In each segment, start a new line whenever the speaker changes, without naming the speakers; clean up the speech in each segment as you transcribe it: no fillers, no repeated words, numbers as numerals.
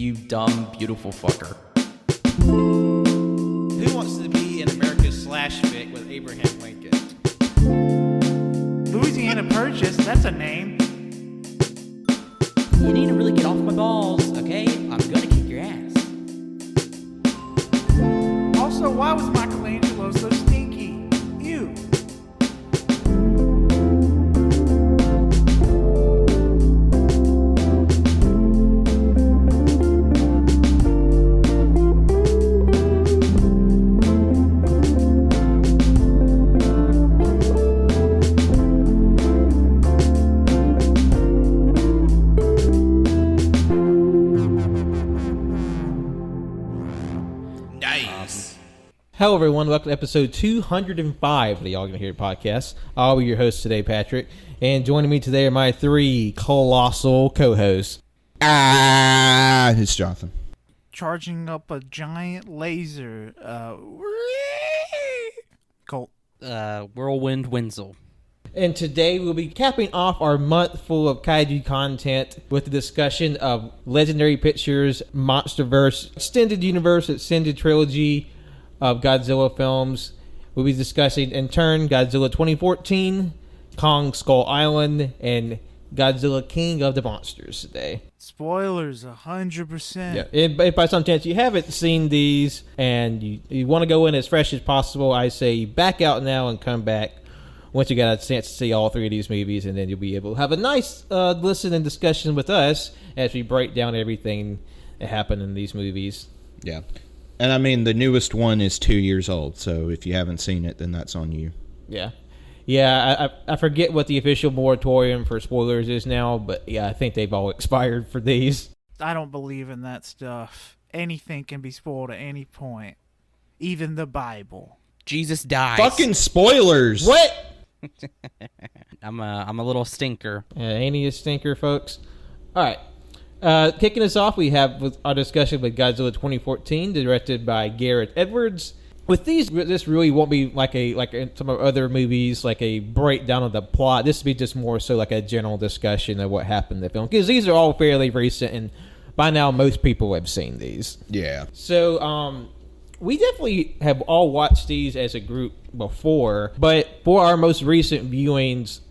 You dumb, beautiful fucker.
Who wants to be in America's slash fic with Abraham Lincoln?
Louisiana Purchase, that's a name.
You need to really get off my balls, okay? I'm gonna kick your ass.
Also, why was Michelangelo so stinky? Ew.
Hello, everyone. Welcome to episode 205 of the AllYouCanHear podcast. I'll be your host today, Patrick. And joining me today are my three colossal co-hosts.
It's Jonathan.
Charging up a giant laser. Colt.
Whirlwind Wenzel.
And today we'll be capping off our month full of kaiju content with the discussion of Legendary Pictures, MonsterVerse, Extended Universe, Extended Trilogy of Godzilla films. We'll be discussing, in turn, Godzilla 2014, Kong Skull Island, and Godzilla King of the Monsters today.
Spoilers, 100%.
Yeah. If by some chance you haven't seen these and you want to go in as fresh as possible, I say back out now and come back once you got a chance to see all three of these movies, and then you'll be able to have a nice listen and discussion with us as we break down everything that happened in these movies.
Yeah. And I mean, the newest one is 2 years old, so if you haven't seen it, then that's on you.
Yeah. Yeah, I forget what the official moratorium for spoilers is now, but yeah, I think they've all expired for these.
I don't believe in that stuff. Anything can be spoiled at any point. Even the Bible.
Jesus dies.
Fucking spoilers!
What?
I'm a little stinker.
Ain't he a stinker, folks? All right. Kicking us off, we have with our discussion with Godzilla 2014, directed by Gareth Edwards. With these, this really won't be like some of other movies, like a breakdown of the plot. This will be just more so like a general discussion of what happened in the film, because these are all fairly recent, and by now most people have seen these.
Yeah.
So, we definitely have all watched these as a group before, but for our most recent viewings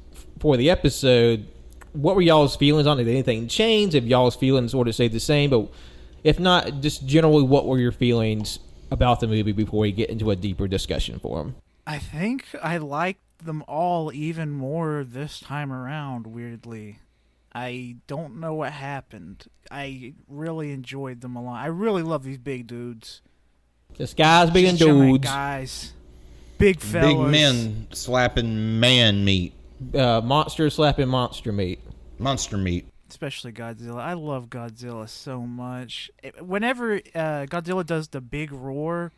for the episode, what were y'all's feelings on it? Did anything change? If y'all's feelings sort of stayed the same, but if not, just generally, what were your feelings about the movie before we get into a deeper discussion for them?
I think I liked them all even more this time around, weirdly. I don't know what happened. I really enjoyed them a lot. I really love these big dudes.
Just guys being
Giant
dudes.
guys. Big fellas.
Big men slapping man meat.
Monster slapping monster meat.
Monster meat.
Especially Godzilla. I love Godzilla so much. Whenever Godzilla does the big roar,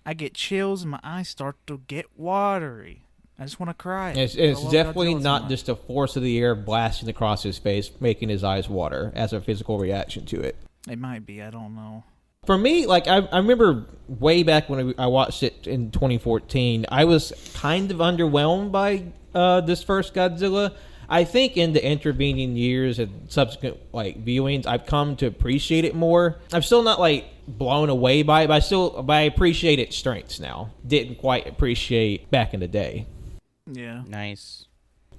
I get chills and my eyes start to get watery. I just want to cry.
It's definitely not just the force of the air blasting across his face, making his eyes water as a physical reaction to it.
It might be. I don't know.
For me, like I remember way back when I watched it in 2014, I was kind of underwhelmed by this first Godzilla. I think in the intervening years and subsequent viewings, I've come to appreciate it more. I'm still not blown away by it, but I appreciate its strengths now. Didn't quite appreciate back in the day.
Yeah.
Nice.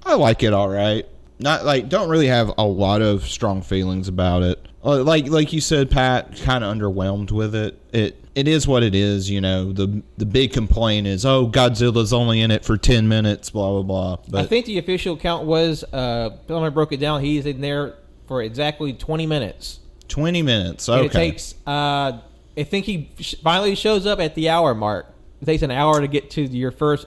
I like it all right. Not don't really have a lot of strong feelings about it. Like you said, Pat, kind of underwhelmed with it. It is what it is, you know. The big complaint is, oh, Godzilla's only in it for 10 minutes, blah, blah, blah. But I
think the official count was, when I broke it down, he's in there for exactly 20 minutes.
20 minutes, okay.
And it takes, I think he finally shows up at the hour mark. It takes an hour to get to your first,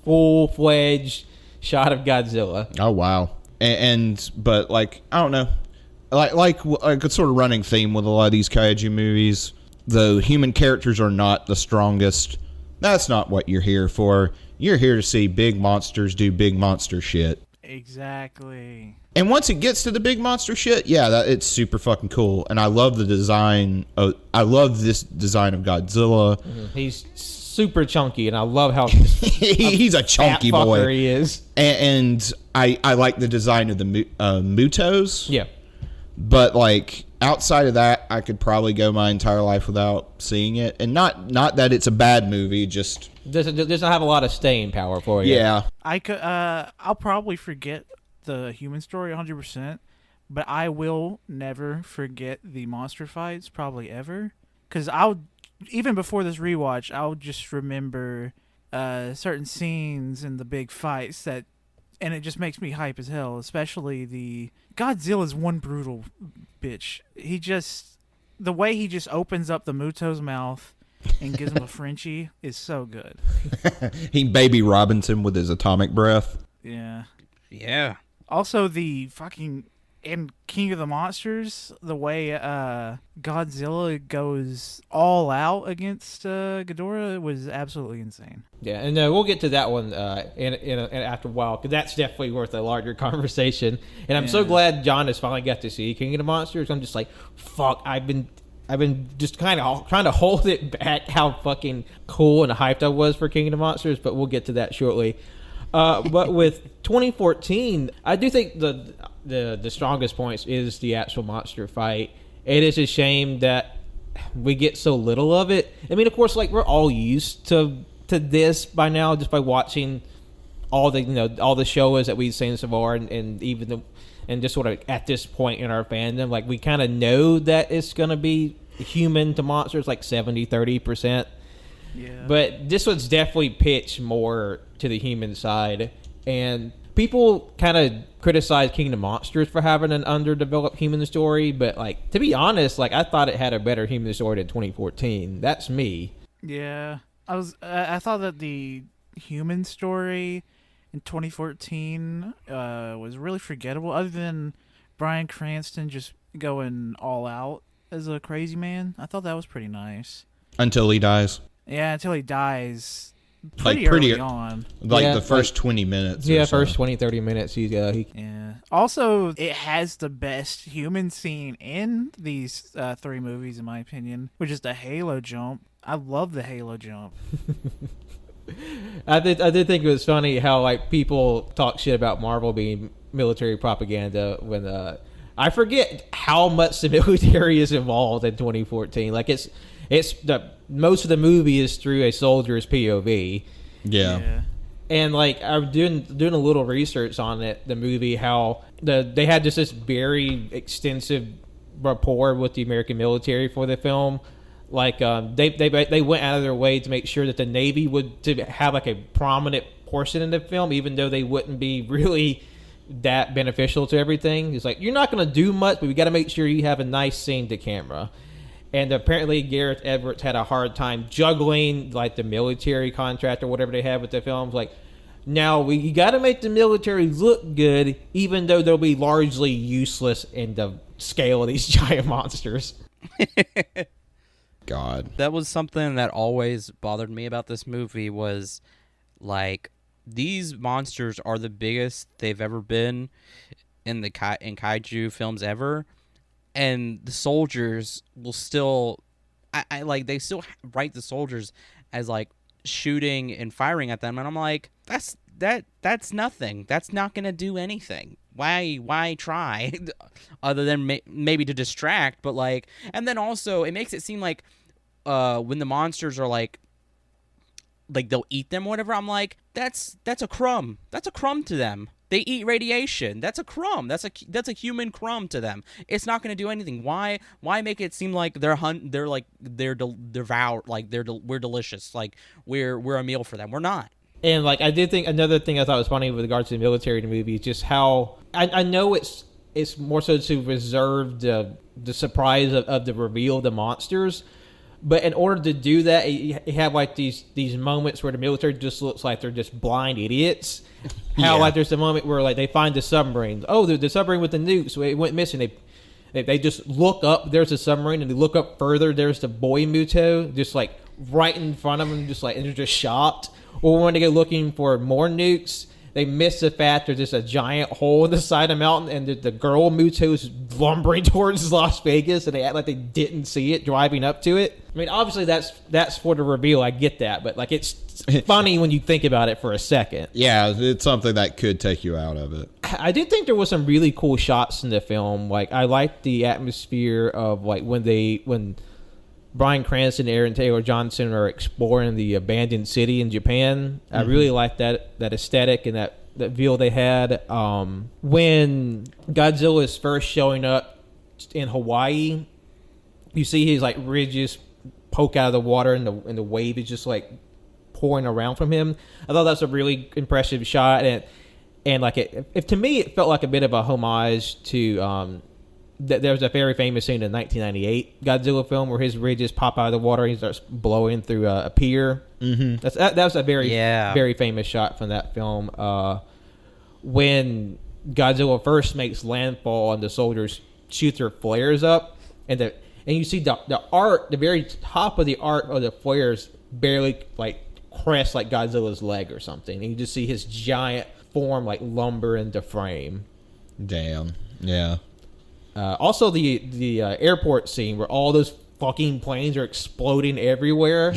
full-fledged shot of Godzilla.
Oh, wow. But I don't know. Like a sort of running theme with a lot of these kaiju movies, the human characters are not the strongest. That's not what you're here for. You're here to see big monsters do big monster shit.
Exactly.
And once it gets to the big monster shit, yeah, it's super fucking cool. And I love the design. I love this design of Godzilla.
Mm-hmm. He's super chunky, and I love how
he's a chunky boy.
He is.
And I like the design of the Mutos.
Yeah.
But outside of that, I could probably go my entire life without seeing it. And not that it's a bad movie, just
Doesn't have a lot of staying power for you.
yeah.
I'll probably forget the human story 100%, but I will never forget the monster fights, probably ever. Because even before this rewatch, I'll just remember certain scenes in the big fights and it just makes me hype as hell, especially the Godzilla's one brutal bitch. The way he just opens up the Muto's mouth and gives him a Frenchie is so good.
He baby Robinson with his atomic breath.
Yeah.
Yeah.
Also, the fucking in King of the Monsters, the way Godzilla goes all out against Ghidorah was absolutely insane.
Yeah, and we'll get to that one in after a while, because that's definitely worth a larger conversation. And I'm so glad John has finally got to see King of the Monsters. I'm just like, fuck, I've been just kind of trying to hold it back how fucking cool and hyped I was for King of the Monsters, but we'll get to that shortly. But with 2014, I do think the strongest points is the actual monster fight. It is a shame that we get so little of it. I mean, of course, like we're all used to this by now, just by watching all the shows that we've seen so far, and even and just sort of at this point in our fandom, like we kind of know that it's gonna be human to monsters, like 70-30%.
Yeah.
But this one's definitely pitched more to the human side, and people kind of criticize King of Monsters for having an underdeveloped human story, but like to be honest, like I thought it had a better human story than 2014. That's me.
Yeah. I thought that the human story in 2014 was really forgettable, other than Bryan Cranston just going all out as a crazy man. I thought that was pretty nice.
Until he dies.
Yeah, until he dies
Pretty
early on.
Like the first
like,
20 minutes.
Yeah,
or so.
first 20-30 minutes. He
Yeah. Also, it has the best human scene in these three movies, in my opinion, which is the Halo jump. I love the Halo jump.
I did think it was funny how like people talk shit about Marvel being military propaganda when I forget how much the military is involved in 2014. Like it's the most of the movie is through a soldier's POV.
Yeah.
And like I'm doing a little research on it, the movie, how they had just this very extensive rapport with the American military for the film. Like they went out of their way to make sure that the Navy would to have like a prominent portion in the film, even though they wouldn't be really that beneficial to everything. It's like, you're not going to do much, but we got to make sure you have a nice scene to camera. And apparently Gareth Edwards had a hard time juggling like the military contract or whatever they have with the films. Like, now you got to make the military look good, even though they'll be largely useless in the scale of these giant monsters.
God.
That was something that always bothered me about this movie, was like, these monsters are the biggest they've ever been in the in kaiju films ever, and the soldiers will still I like, they still write the soldiers as like shooting and firing at them, and I'm like, that's nothing. That's not gonna do anything. Why try other than maybe to distract? But like, and then also it makes it seem like when the monsters are like they'll eat them or whatever, I'm like, that's a crumb. That's a crumb to them. They eat radiation. That's a crumb. That's a human crumb to them. It's not going to do anything. Why make it seem like we're delicious, like we're a meal for them? We're not.
And like, I did think another thing I thought was funny with regards to the military in the movie is just how I know it's more so to reserve the surprise of the reveal of the monsters. But in order to do that, you have like these moments where the military just looks like they're just blind idiots. How like there's a moment where like they find the submarine. Oh, the submarine with the nukes. So it went missing. They just look up. There's a submarine, and they look up further. There's the boy Muto, just like right in front of them, just like, and they're just shocked. Or when they go looking for more nukes, they miss the fact there's just a giant hole in the side of the mountain, and the girl Muto's lumbering towards Las Vegas, and they act like they didn't see it driving up to it. I mean, obviously that's for the reveal. I get that, but like it's funny when you think about it for a second.
Yeah, it's something that could take you out of it.
I did think there was some really cool shots in the film. Like I liked the atmosphere of like when Bryan Cranston and Aaron Taylor Johnson are exploring the abandoned city in Japan. I really liked that aesthetic and that feel they had. When Godzilla is first showing up in Hawaii, you see his like ridges poke out of the water, and the wave is just like pouring around from him. I thought that's a really impressive shot, and like to me it felt like a bit of a homage to there was a very famous scene in the 1998 Godzilla film where his ridges pop out of the water and he starts blowing through a pier. Mm-hmm. That was a very famous shot from that film. When Godzilla first makes landfall and the soldiers shoot their flares up, and you see the art, the very top of the art of the flares barely like crest like Godzilla's leg or something. And you just see his giant form like lumber into frame.
Damn. Yeah.
Also, the airport scene where all those fucking planes are exploding everywhere.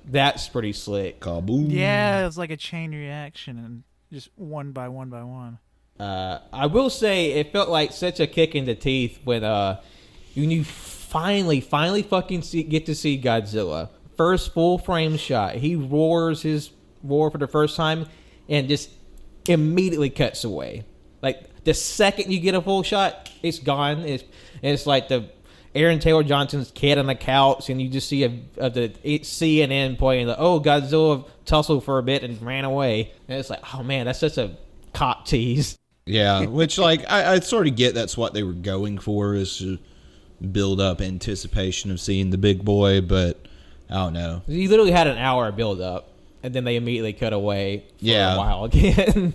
That's pretty slick.
Kaboom.
Yeah, it's like a chain reaction, and just one by one by one.
I will say it felt like such a kick in the teeth when you finally fucking get to see Godzilla. First full frame shot. He roars his roar for the first time and just immediately cuts away. Like the second you get a full shot, it's gone. It's like the Aaron Taylor Johnson's kid on the couch, and you just see the CNN playing the Godzilla tussled for a bit and ran away. And it's like, oh man, that's such a cop tease.
Yeah, which like I sort of get that's what they were going for, is to build up anticipation of seeing the big boy, but I don't know.
You literally had an hour build up, and then they immediately cut away for
a
while again.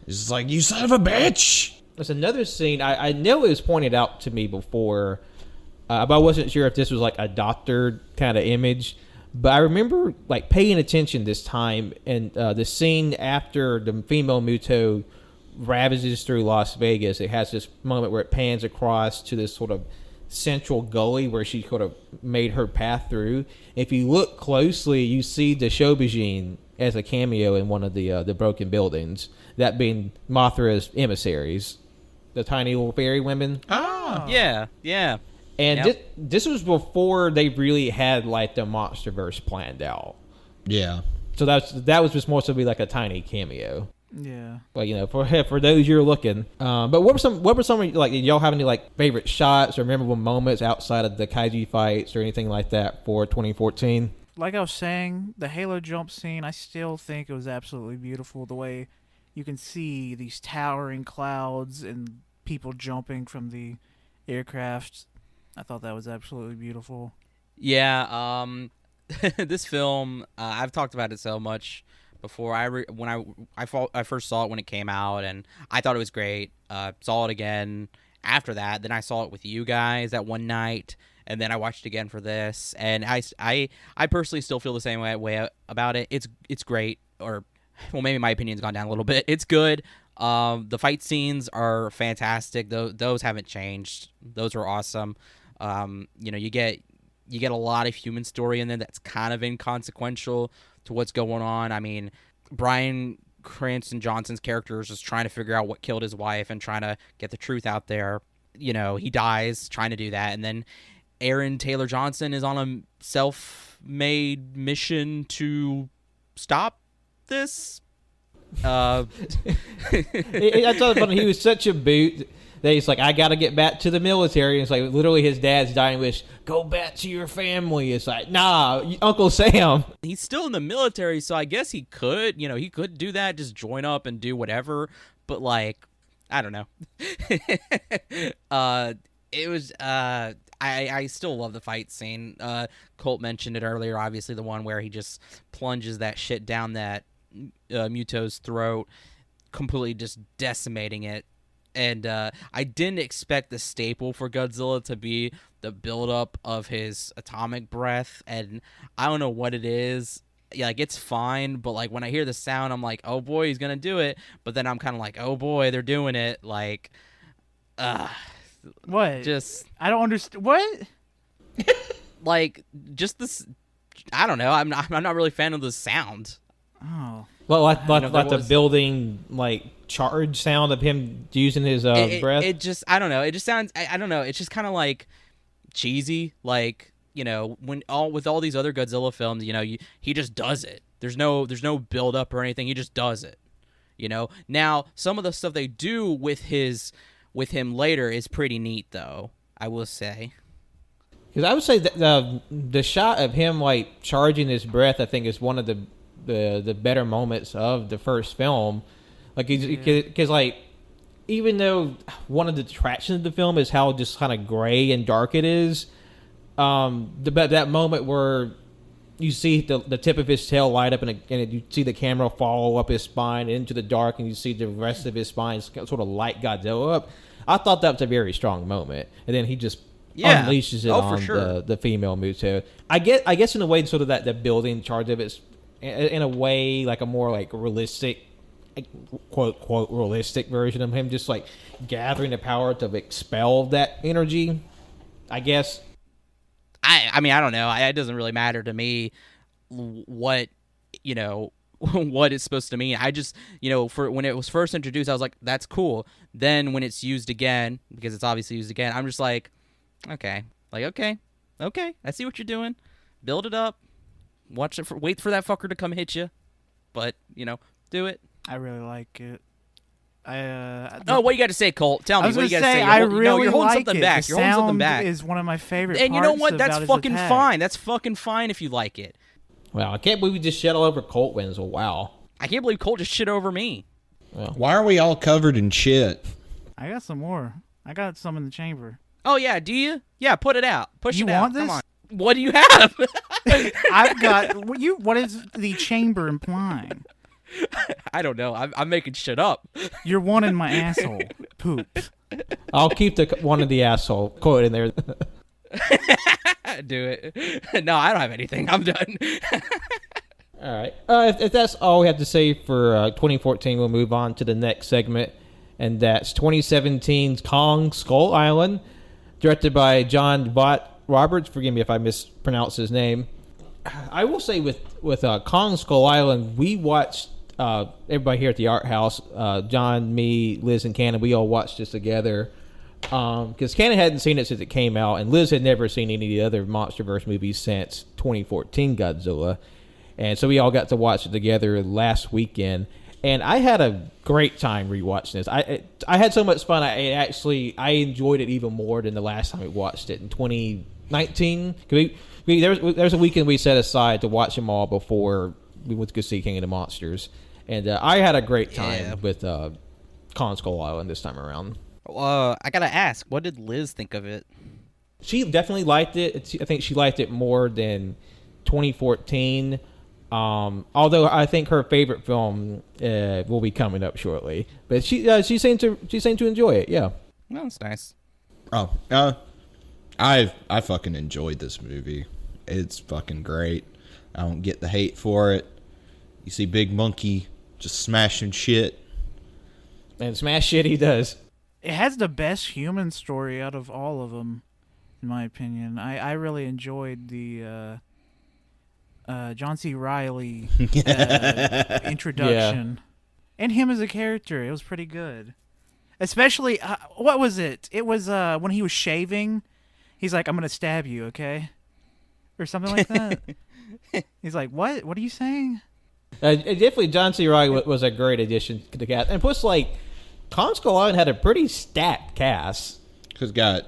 It's just like, you son of a bitch!
There's another scene, I know it was pointed out to me before, but I wasn't sure if this was like a doctored kind of image. But I remember like paying attention this time, and the scene after the female Muto ravages through Las Vegas, it has this moment where it pans across to this sort of central gully where she sort of made her path through. If you look closely, you see the Shobijin as a cameo in one of the broken buildings, that being Mothra's emissaries, the tiny little fairy women.
Oh, yeah.
And this was before they really had like the MonsterVerse planned out.
Yeah.
So that was just more so be like a tiny cameo.
Yeah.
But for those you're looking. But what were some like, did y'all have any like favorite shots or memorable moments outside of the kaiju fights or anything like that for 2014?
Like I was saying, the Halo jump scene, I still think it was absolutely beautiful. The way you can see these towering clouds and people jumping from the aircraft. I thought that was absolutely beautiful.
Yeah, this film, I've talked about it so much before. When I first saw it when it came out, and I thought it was great. Saw it again after that. Then I saw it with you guys that one night, and then I watched it again for this. And I personally still feel the same way about it. It's great, or well, maybe my opinion's gone down a little bit. It's good. The fight scenes are fantastic. Those haven't changed. Those are awesome. You get a lot of human story in there that's kind of inconsequential to what's going on. I mean, Bryan Cranston Johnson's character is just trying to figure out what killed his wife and trying to get the truth out there. He dies trying to do that, and then Aaron Taylor Johnson is on a self-made mission to stop this.
I thought it funny. He was such a boot that he's like, I got to get back to the military. And it's like literally his dad's dying wish, go back to your family. It's like, nah, Uncle Sam.
He's still in the military, so I guess he could, he could do that, just join up and do whatever. But like, I don't know. It was, I still love the fight scene. Colt mentioned it earlier, obviously the one where he just plunges that shit down that Muto's throat, completely just decimating it. And I didn't expect the staple for Godzilla to be the buildup of his atomic breath, and I don't know what it is. yeah, like it's fine, but like when I hear the sound, I'm like, oh boy, he's gonna do it. But then I'm kind of like, oh boy, they're doing it. Like,
What?
just
I don't understand. What?
like just this. I don't know. I'm not really a fan of the sound.
Oh.
Well, like the
was-
building like charge sound of him using his breath.
It just I don't know. It just sounds I don't know. It's just kind of like cheesy. Like with all these other Godzilla films, he just does it. There's no build up or anything. He just does it. Now some of the stuff they do with him later is pretty neat though. I will say.
Because I would say that the shot of him like charging his breath, I think, is one of the better moments of the first film. Like, because like, even though one of the attractions of the film is how just kind of gray and dark it is, that moment where you see the tip of his tail light up and you see the camera follow up his spine into the dark, and you see the rest of his spine sort of light Godzilla up. I thought that was a very strong moment, and then he just unleashes it on
for sure.
the female Muto. I guess in a way, sort of that the building charge of it's in a way like a more like realistic, quote realistic version of him just like gathering the power to expel that energy. I guess.
I mean I don't know. It doesn't really matter to me what what it's supposed to mean. I just for when it was first introduced, I was like, that's cool. Then when it's used again, because it's obviously used again, I'm just like. Okay. Like, okay. I see what you're doing. Build it up. Watch it. Wait for that fucker to come hit you. But, do it.
I really like it.
What you got to say, Colt? Tell me.
I was
What you
gonna
got to say?
I really
you're holding
like
something
it.
back.
The
You're holding something
sound
back.
is one of my favorite
And you know
parts
what? That's
about his
fucking
attack.
fine. That's fucking fine if you like it.
Wow, I can't believe we just shit all over Colt wins. Well, wow.
I can't believe Colt just shit over me.
Why are we all covered in shit?
I got some more. I got some in the chamber.
Oh, yeah. Do you? Yeah, put it out. Push
You
it out.
want
Come
this?
on. What do you have?
I've got what is the chamber implying?
I don't know. I'm making shit up.
You're one in my asshole. Poop.
I'll keep the one of the asshole quote in there.
Do it. No, I don't have anything. I'm done.
All right. If that's all we have to say for 2014, we'll move on to the next segment, and that's 2017's Kong Skull Island, directed by John Roberts. Forgive me if I mispronounce his name. I will say with Kong Skull Island, we watched everybody here at the Art House, John, me, Liz, and Cannon. We all watched this together because Cannon hadn't seen it since it came out, and Liz had never seen any of the other MonsterVerse movies since 2014 Godzilla. And so we all got to watch it together last weekend, and I had a great time rewatching this. I had so much fun. I enjoyed it even more than the last time we watched it in 2019. There's a weekend we set aside to watch them all before we went to go see King of the Monsters, and I had a great time with Kong Skull Island this time around.
I gotta ask, what did Liz think of it?
She definitely liked it. I think she liked it more than 2014. Although I think her favorite film will be coming up shortly, but she seemed to enjoy it. Yeah,
Well, that's nice.
Oh, I fucking enjoyed this movie. It's fucking great. I don't get the hate for it. You see Big Monkey just smashing shit.
and smash shit he does.
It has the best human story out of all of them, in my opinion. I really enjoyed the John C. Reilly introduction. And him as a character. It was pretty good. Especially, what was it? It was when he was shaving. He's like, I'm going to stab you, okay? Or something like that. He's like, what? What are you saying?
Definitely, John C. Reilly was a great addition to the cast. And plus, like, Kong Skull Island had a pretty stacked cast.
Because got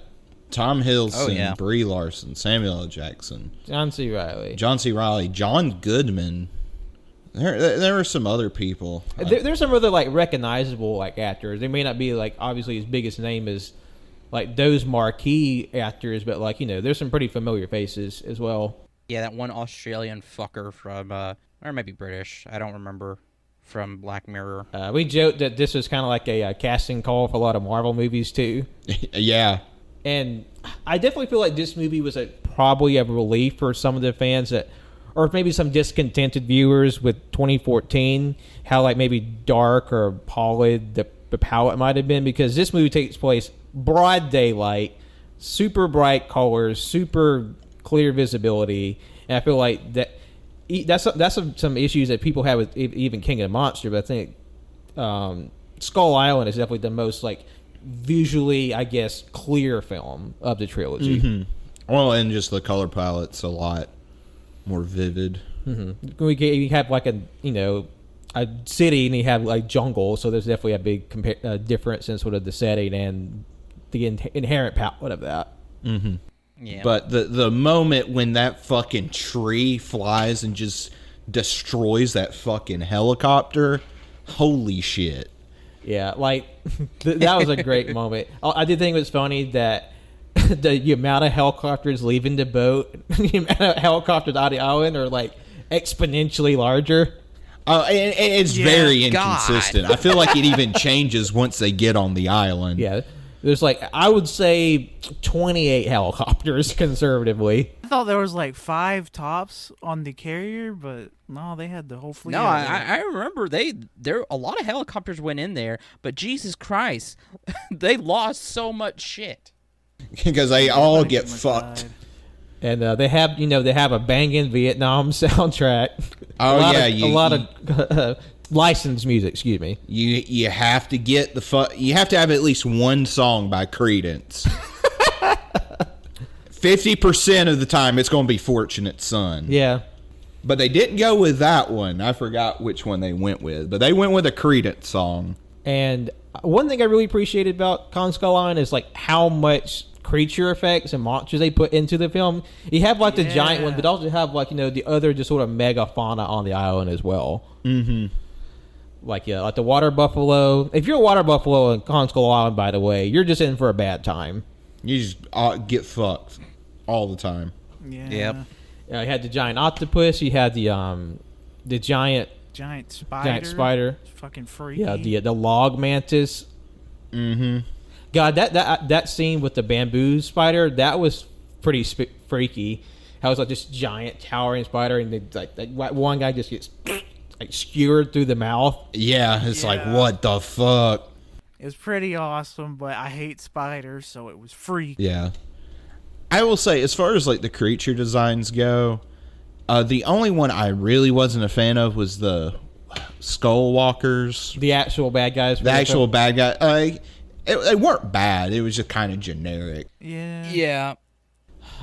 Tom Hiddleston,
Oh, yeah.
Brie Larson, Samuel L. Jackson,
John C. Reilly.
John C. Reilly, John Goodman. There were some other people.
There's some other, like, recognizable, like, actors. They may not be, like, obviously his biggest name is, like, those marquee actors, but, like, you know, there's some pretty familiar faces as well.
Yeah, that one Australian fucker from, or it might be British, I don't remember, from Black Mirror.
We joked that this was kind of like a casting call for a lot of Marvel movies, too.
Yeah.
And I definitely feel like this movie was probably a relief for some of the fans that or maybe some discontented viewers with 2014, how like maybe dark or pallid the palette might have been, because this movie takes place broad daylight, super bright colors, super clear visibility, and I feel like that's some issues that people have with even King of the Monster, but I think Skull Island is definitely the most like visually, I guess, clear film of the trilogy.
Mm-hmm. Well, and just the color palette's a lot more vivid.
Mm-hmm. We have like a city, and you have like jungle, so there's definitely a big difference in sort of the setting and the inherent palette of that.
Mm-hmm.
Yeah.
But the moment when that fucking tree flies and just destroys that fucking helicopter, holy shit.
Yeah, like that was a great moment. I did think it was funny that the amount of helicopters leaving the boat, the amount of helicopters out of the island are like exponentially larger.
And it's very
God.
inconsistent. I feel like it even changes once they get on the island.
Yeah, there's like, I would say 28 helicopters conservatively.
I thought there was like 5 tops on the carrier, but no, they had the whole fleet.
No,
out there.
I remember there a lot of helicopters went in there, but Jesus Christ, they lost so much shit.
Because they all
Everybody
get
pretty much
fucked.
died.
And they have a banging Vietnam soundtrack.
Oh, yeah.
A lot of licensed music, excuse me.
You have to get you have to have at least one song by Creedence. 50% of the time it's going to be Fortunate Son.
Yeah.
But they didn't go with that one. I forgot which one they went with. But they went with a Creedence song.
And one thing I really appreciated about Kong Skull Island is like how much creature effects and monsters they put into the film. You have like the giant one, but also have like, the other just sort of mega fauna on the island as well.
Mm-hmm.
Like the water buffalo. If you're a water buffalo in Kong Skull Island, by the way, you're just in for a bad time.
You just get fucked all the time.
Yeah.
Yep.
You had the giant octopus. You had the giant spider.
It's fucking freaky.
Yeah, the log mantis.
Mm-hmm.
God, that scene with the bamboo spider, that was pretty freaky. How it's like this giant towering spider, and like one guy just gets like skewered through the mouth.
Yeah, it's like, what the fuck?
It was pretty awesome, but I hate spiders, so it was freaky.
Yeah. I will say, as far as like the creature designs go, the only one I really wasn't a fan of was the skull walkers.
The actual bad guys.
The actual bad guy. They weren't bad. It was just kind of generic.
Yeah.
Yeah.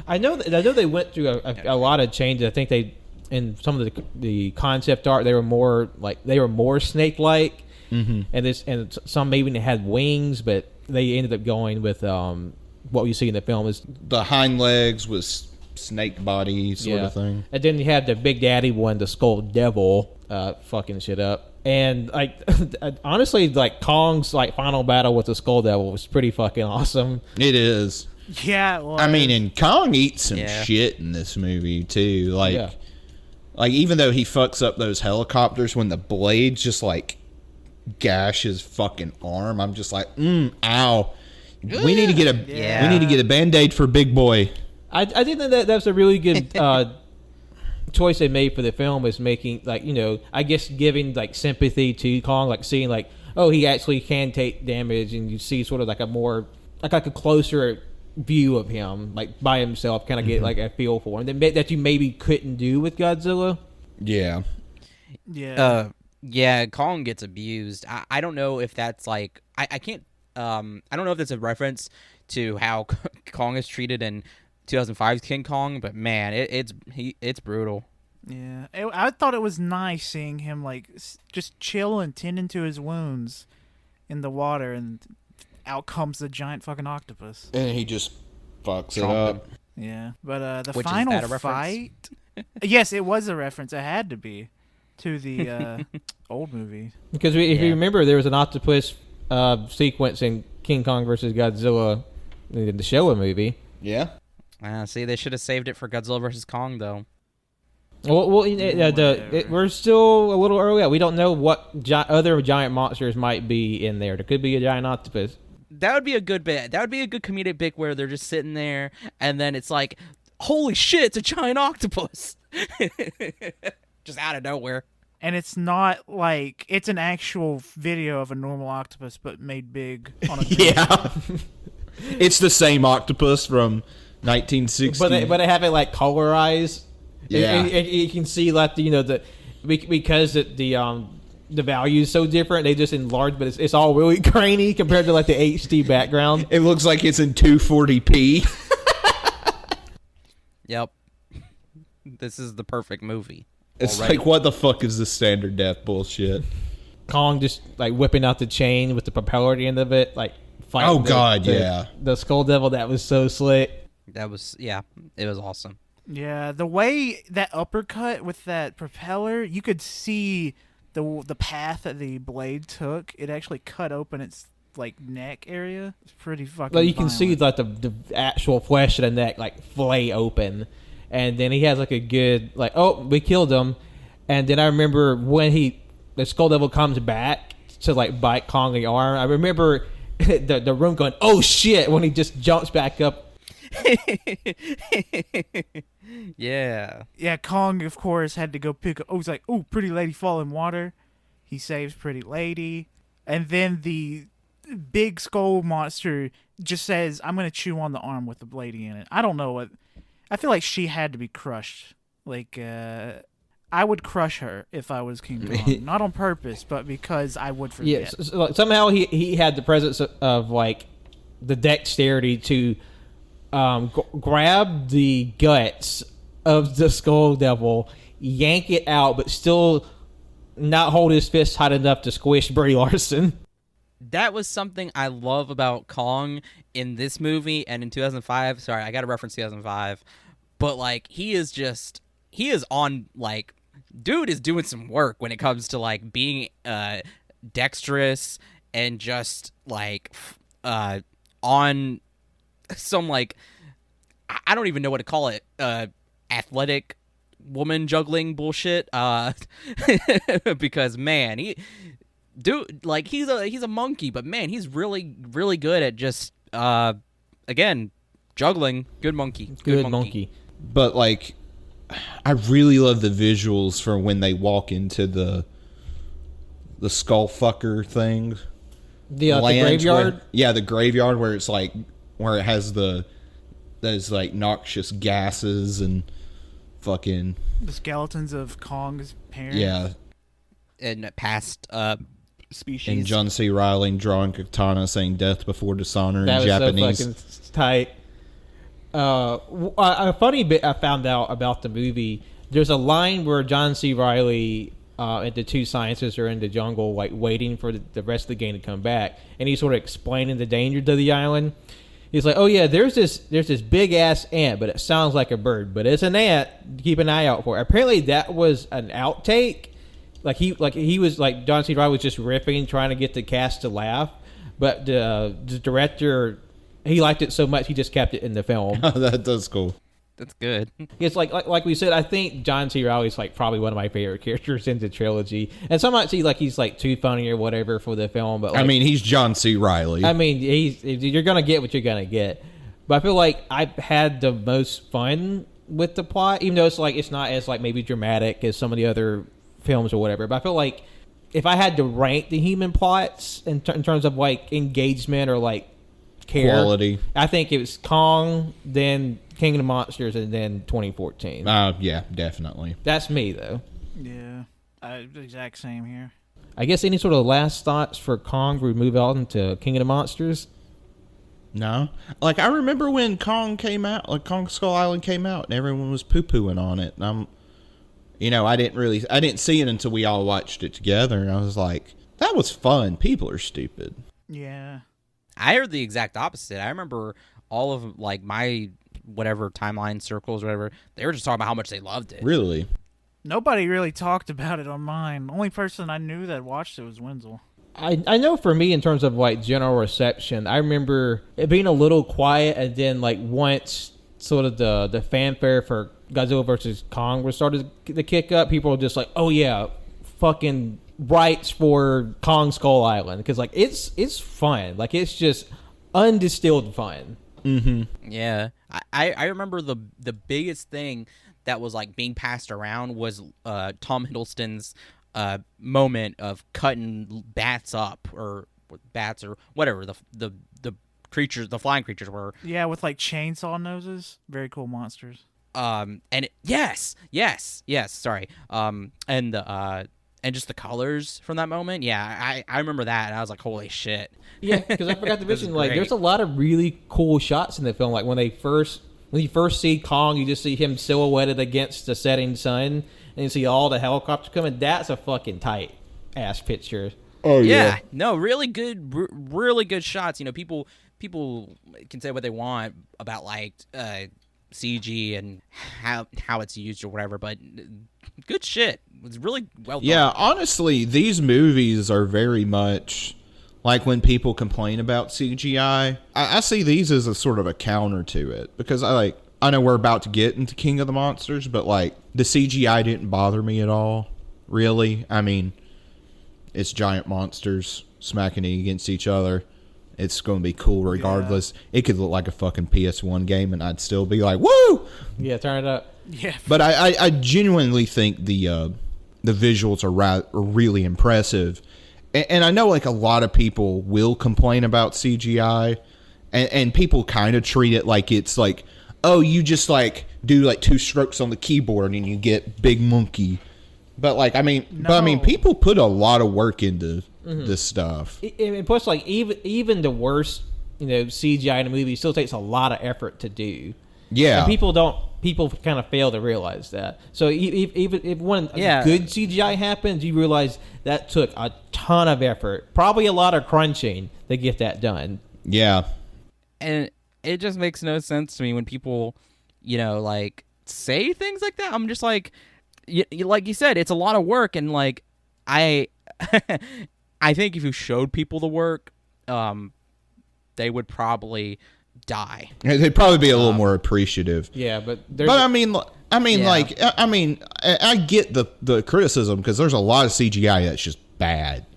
I know they went through a lot of changes. I think they, in some of the concept art, they were more snake-like,
Mm-hmm.
and some even had wings, but they ended up going with what you see in the film is
The hind legs was snake body sort of thing.
And then you had the Big Daddy one, the Skull Devil, fucking shit up. And like, honestly, like Kong's like final battle with the Skull Devil was pretty fucking awesome.
It is.
Yeah, it was.
I mean, and Kong eats some
Yeah.
shit in this movie too. Like even though he fucks up those helicopters, when the blades just like gash his fucking arm, I'm just like, ow. We need to get a Band-Aid for Big Boy.
I think that was a really good choice they made for the film, is making like, I guess giving like sympathy to Kong, like seeing like, oh, he actually can take damage, and you see sort of like a more like a closer view of him, like by himself, kind of get like a feel for him that you maybe couldn't do with Godzilla.
Yeah.
Yeah.
Yeah, Kong gets abused. I don't know if that's like I can't I don't know if that's a reference to how Kong is treated in 2005's King Kong, but man, it's brutal.
Yeah. I thought it was nice seeing him like just chill and tending to his wounds in the water, and out comes the giant fucking octopus.
And he just fucks it
Chomped
up.
Yeah. But the
Which, is
final
that a reference?
fight. Yes, it was a reference. It had to be to the old movie.
Because if you remember, there was an octopus sequence in King Kong versus Godzilla, in the Showa movie.
Yeah.
See, they should have saved it for Godzilla versus Kong, though.
Well, we're still a little early. We don't know what other giant monsters might be in there. There could be a giant octopus.
That would be a good bit. That would be a good comedic bit where they're just sitting there, and then it's like, holy shit, it's a giant octopus. Just out of nowhere.
And it's not like it's an actual video of a normal octopus, but made big on a green
Yeah. It's the same octopus from 1960.
But they have it like colorized.
Yeah.
And you can see like because the value is so different, they just enlarge, but it's all really grainy compared to like the HD background.
It looks like it's in 240p.
Yep. This is the perfect movie.
It's
already.
like, what the fuck is this standard depth bullshit?
Kong just like whipping out the chain with the propeller at the end of it, like fighting.
Oh, God, yeah.
The Skull Devil, that was so slick.
That was, yeah, it was awesome.
Yeah, the way that uppercut with that propeller, you could see the path that the blade took. It actually cut open its like neck area. It's pretty fucking.
Like you can see
violent.
like the actual flesh of the neck like flay open, and then he has like a good like, oh, we killed him, and then I remember when the Skull Devil comes back to like bite Kong in the arm. I remember the room going, oh shit, when he just jumps back up.
Yeah.
Yeah, Kong, of course, had to go pick up. Oh, he's like, oh, pretty lady fall in water. He saves pretty lady. And then the big skull monster just says, I'm going to chew on the arm with the lady in it. I don't know what. I feel like she had to be crushed. Like, I would crush her if I was King Kong. Not on purpose, but because I would forget.
Yes, so, like, somehow he had the presence of like the dexterity to grab the guts of the Skull Devil, yank it out, but still not hold his fist tight enough to squish Brie Larson.
That was something I love about Kong in this movie and in 2005. Sorry, I got to reference 2005. But, like, he is on, like, dude is doing some work when it comes to, like, being dexterous and just, like, on some, like, I don't even know what to call it, athletic woman juggling bullshit, because, man, he's a monkey, but, man, he's really, really good at just, again, juggling. Good monkey.
Good monkey.
But, like, I really love the visuals for when they walk into the skull fucker thing.
The graveyard?
The graveyard where it's like, where it has those like noxious gases and fucking
The skeletons of Kong's parents.
yeah.
And past species.
And John C. Reilly drawing katana saying "Death before dishonor"
That
in
was
Japanese.
so fucking tight. A funny bit I found out about the movie. There's a line where John C. Reilly and the two scientists are in the jungle, like waiting for the rest of the gang to come back, and he's sort of explaining the danger to the island. He's like, "Oh yeah, there's this big ass ant, but it sounds like a bird, but it's an ant. Keep an eye out for it." Apparently, that was an outtake. He was like John C. Reilly was just riffing, trying to get the cast to laugh, but the director, he liked it so much he just kept it in the film.
That's cool.
That's good.
It's like we said, I think John C. Reilly's like probably one of my favorite characters in the trilogy, and some might see like he's like too funny or whatever for the film, but like,
I mean, he's John C. Reilly.
I mean, you're gonna get what you're gonna get. But I feel like I've had the most fun with the plot, even though it's not as like maybe dramatic as some of the other films or whatever. But I feel like if I had to rank the human plots in terms of like engagement or like care,
quality,
I think it was Kong, then King of the Monsters, and then 2014.
Yeah, definitely.
That's me though.
Yeah. Exact same here.
I guess any sort of last thoughts for Kong before we move on to King of the Monsters?
No, like I remember when Kong came out, like Kong Skull Island came out, and everyone was poo pooing on it. And I didn't see it until we all watched it together, and I was like, that was fun. People are stupid.
Yeah.
I heard the exact opposite. I remember all of like my whatever timeline circles, whatever, they were just talking about how much they loved it.
Really?
Nobody really talked about it on mine. The only person I knew that watched it was Wenzel.
I know for me, in terms of like general reception, I remember it being a little quiet, and then like once sort of the fanfare for Godzilla versus Kong was started to kick up, people were just like, oh yeah, fucking rights for Kong Skull Island, because like it's fun, like it's just undistilled fun.
Mm-hmm.
Yeah. I remember the biggest thing that was like being passed around was Tom Hiddleston's moment of cutting bats up, or bats or whatever the creatures, the flying creatures were.
Yeah, with like chainsaw noses. Very cool monsters.
Yes, sorry. And just the colors from that moment. Yeah, I remember that, and I was like, holy shit.
Yeah, because I forgot to
This is
mention, like,
great.
there's a lot of really cool shots in the film. Like when you first see Kong, you just see him silhouetted against the setting sun, and you see all the helicopters coming. That's a fucking tight ass picture.
Oh
Yeah, no, really good, really good shots. You know, people can say what they want about like CG and how it's used or whatever, but good shit. It was really well done.
Yeah, honestly, these movies are very much like when people complain about CGI. I see these as a sort of a counter to it, because I know we're about to get into King of the Monsters, but like the CGI didn't bother me at all, really. I mean, it's giant monsters smacking against each other. It's going to be cool regardless. Yeah. It could look like a fucking PS1 game, and I'd still be like, woo!
Yeah, turn it up.
Yeah.
But I genuinely think the visuals are really impressive. And I know like a lot of people will complain about CGI, and people kind of treat it like it's like, oh, you just like do like 2 strokes on the keyboard and you get big monkey. But like, I mean, people put a lot of work into this stuff.
And plus, like even the worst, CGI in a movie still takes a lot of effort to do.
Yeah,
and people kind of fail to realize that. So even if one good CGI happens, you realize that took a ton of effort, probably a lot of crunching to get that done.
Yeah,
and it just makes no sense to me when people, like say things like that. I'm just like, like you said, it's a lot of work, and like I think if you showed people the work, they would probably die.
They'd probably be a little more appreciative.
Yeah, but
I get the criticism, because there's a lot of CGI that's just bad.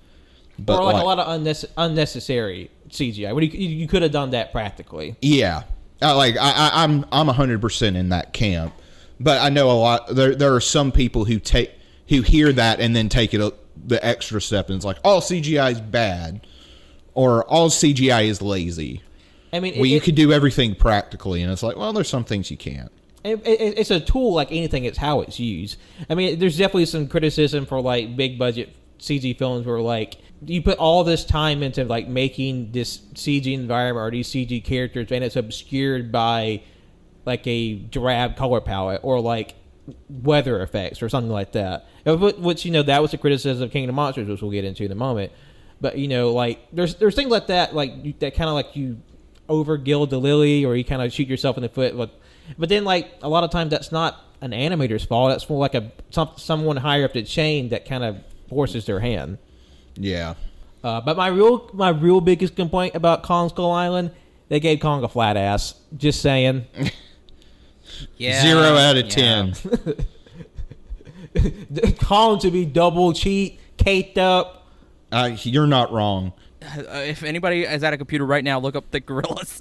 But
or like a lot of unnecessary CGI. What you could have done that practically.
Yeah, I'm 100% in that camp. But I know a lot. There are some people who hear that and then take it the extra step, and it's like, all CGI is bad, or all CGI is lazy.
I mean,
you could do everything practically, and it's like, well, there's some things you can't.
It's a tool like anything. It's how it's used. I mean, there's definitely some criticism for like big budget CG films where like you put all this time into like making this CG environment or these CG characters, and it's obscured by like a drab color palette or like weather effects or something like that. Which that was a criticism of King of the Monsters, which we'll get into in a moment. But like there's things like that, like that kind of like you over gild the lily, or you kind of shoot yourself in the foot. But then like a lot of times that's not an animator's fault. That's more like someone higher up the chain that kind of forces their hand.
Yeah.
But my real biggest complaint about Kong Skull Island, they gave Kong a flat ass. Just saying.
Yeah.
0 out of 10.
Kong to be double cheat, caked up.
You're not wrong.
If anybody is at a computer right now, look up thick gorillas.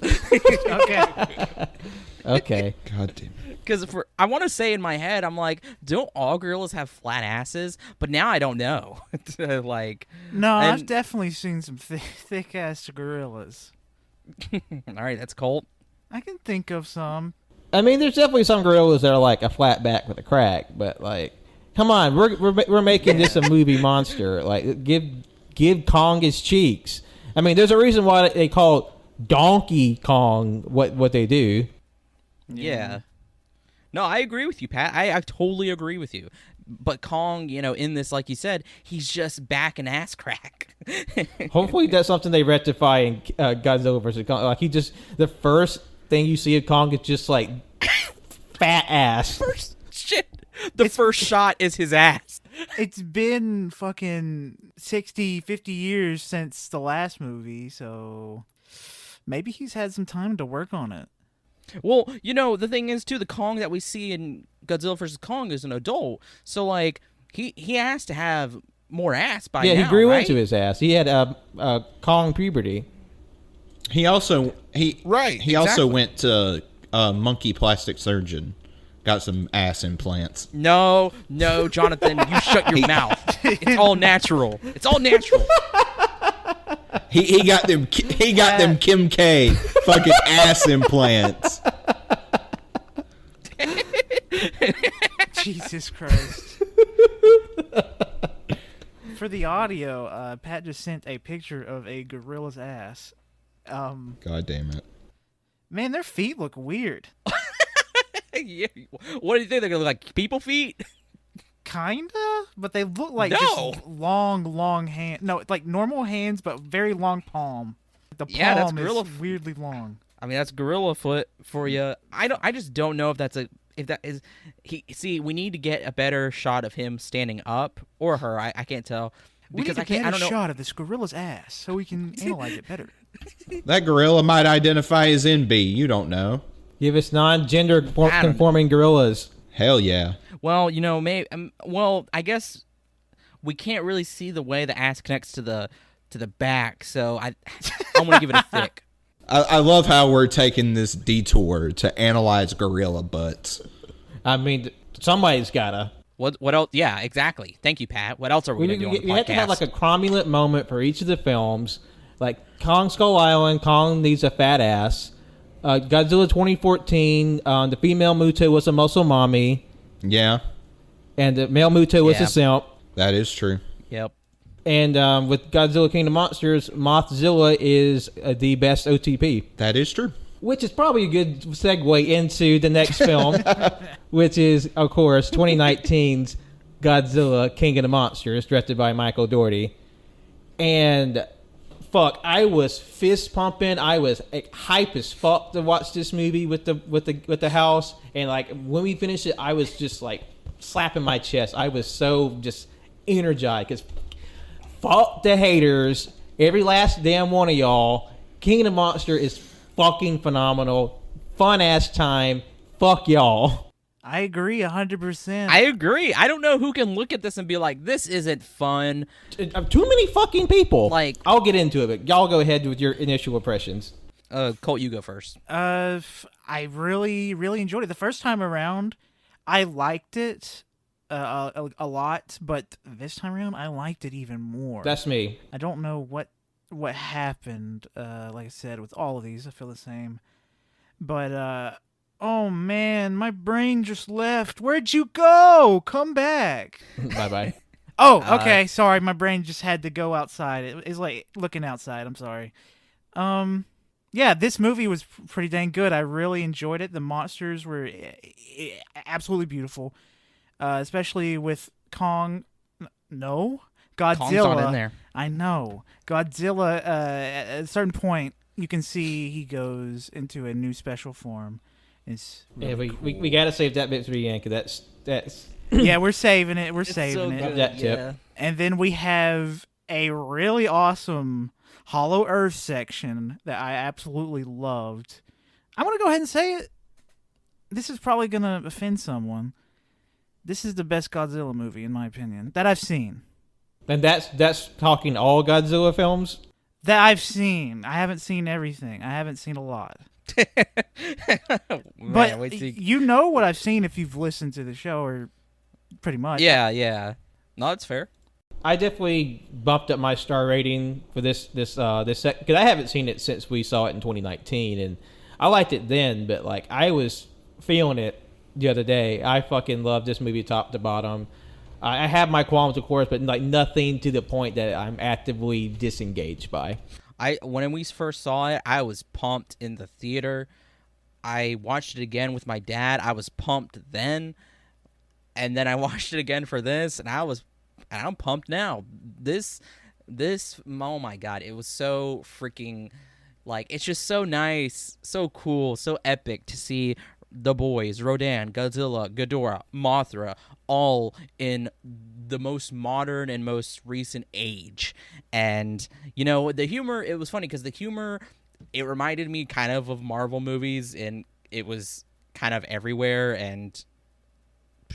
Okay.
God damn it.
Because I want to say in my head, I'm like, don't all gorillas have flat asses? But now I don't know.
I've definitely seen some thick ass gorillas.
All right, that's Colt.
I can think of some.
I mean, there's definitely some gorillas that are like a flat back with a crack, but like, come on, we're making this a movie monster. Like, give Kong his cheeks. I mean, there's a reason why they call Donkey Kong what they do.
Yeah. No, I agree with you, Pat. I totally agree with you. But Kong, in this, like you said, he's just back and ass crack.
Hopefully that's something they rectify in Godzilla vs. Kong. Like, the first thing you see of Kong is just like fat ass.
The first shot is his ass.
It's been fucking 60, 50 years since the last movie, so maybe he's had some time to work on it.
Well, the thing is, too, the Kong that we see in Godzilla vs. Kong is an adult, so, like, he has to have more ass by now,
he grew
right?
into his ass. He had Kong puberty.
He also went to monkey plastic surgeon. Got some ass implants.
No, Jonathan, you shut your mouth. It's all natural. It's all natural.
He got them. He got them Kim K fucking ass implants.
Jesus Christ. For the audio, Pat just sent a picture of a gorilla's ass.
God damn it.
Man, their feet look weird.
Yeah. What do you think? They're going to look like people feet?
Kinda, but they look like
No.
just long hands. No, like normal hands, but very long palm. The palm
Yeah, that's gorilla
is weirdly long.
I mean, that's gorilla foot for you. I just don't know if that is see, we need to get a better shot of him standing up or her. I can't tell because
we need
I
a
don't know.
shot of this gorilla's ass so we can analyze it better.
That gorilla might identify as NB. You don't know.
Give us non-gender conforming gorillas.
Hell yeah.
Well, maybe. Well, I guess we can't really see the way the ass connects to the back, so I want to give it a thick.
I love how we're taking this detour to analyze gorilla butts.
I mean, somebody's gotta.
What else? Yeah, exactly. Thank you, Pat. What else are we going to do on the podcast?
We have to have like a cromulent moment for each of the films. Like Kong Skull Island, Kong needs a fat ass. Godzilla 2014, the female Muto was a muscle mommy.
Yeah,
And the male Muto was
Yeah.
a simp.
that is true.
Yep.
And with Godzilla King of Monsters, Mothzilla is the best OTP.
That is true.
Which is probably a good segue into the next film, which is, of course, 2019's Godzilla King of the Monsters, directed by Michael Dougherty. And fuck, I was fist pumping. I was hype as fuck to watch this movie with the house. And like when we finished it, I was just like slapping my chest. I was so just energized because fuck the haters, every last damn one of y'all. King of the Monster is fucking phenomenal, fun ass time. Fuck y'all.
I agree 100%.
I agree. I don't know who can look at this and be like, this isn't fun.
Too many fucking people.
Like-
I'll get into it, but y'all go ahead with your initial impressions.
Colt, you go first.
I really enjoyed it the first time around. I liked it a lot, but this time around I liked it even more.
That's me.
I don't know what happened. Like I said, with all of these, I feel the same. But oh man, my brain just left. Where'd you go? Come back.
Bye bye.
Oh, okay. Sorry, my brain just had to go outside. It's like looking outside. I'm sorry. Yeah, this movie was pretty dang good. I really enjoyed it. The monsters were absolutely beautiful, especially with Kong. No, Godzilla.
Kong's not in there.
I know Godzilla. At a certain point, you can see he goes into a new special form. It's really
Yeah,
cool.
we gotta save that bit for the end because that's
Yeah, we're saving it. We're
It's
saving
so
it.
good,
That tip.
yeah.
And then we have a really awesome Hollow Earth section that I absolutely loved. I'm going to go ahead and say it. This is probably going to offend someone. This is the best Godzilla movie, in my opinion, that I've seen.
and that's talking all Godzilla films.
That I've seen. I haven't seen everything. I haven't seen a lot.
Man,
But
wait till you-
you know what I've seen if you've listened to the show, or pretty much.
yeah. No, that's fair.
I definitely bumped up my star rating for this because I haven't seen it since we saw it in 2019, and I liked it then, but like I was feeling it the other day. I fucking love this movie top to bottom. I have my qualms, of course, but like nothing to the point that I'm actively disengaged by.
When we first saw it, I was pumped in the theater. I watched it again with my dad. I was pumped then, and then I watched it again for this, and I'm pumped now. This, oh my god, it was so freaking, like, it's just so nice, so cool, so epic to see the boys, Rodan, Godzilla, Ghidorah, Mothra, all in the most modern and most recent age. And, the humor, it was funny because the humor, it reminded me kind of Marvel movies, and it was kind of everywhere and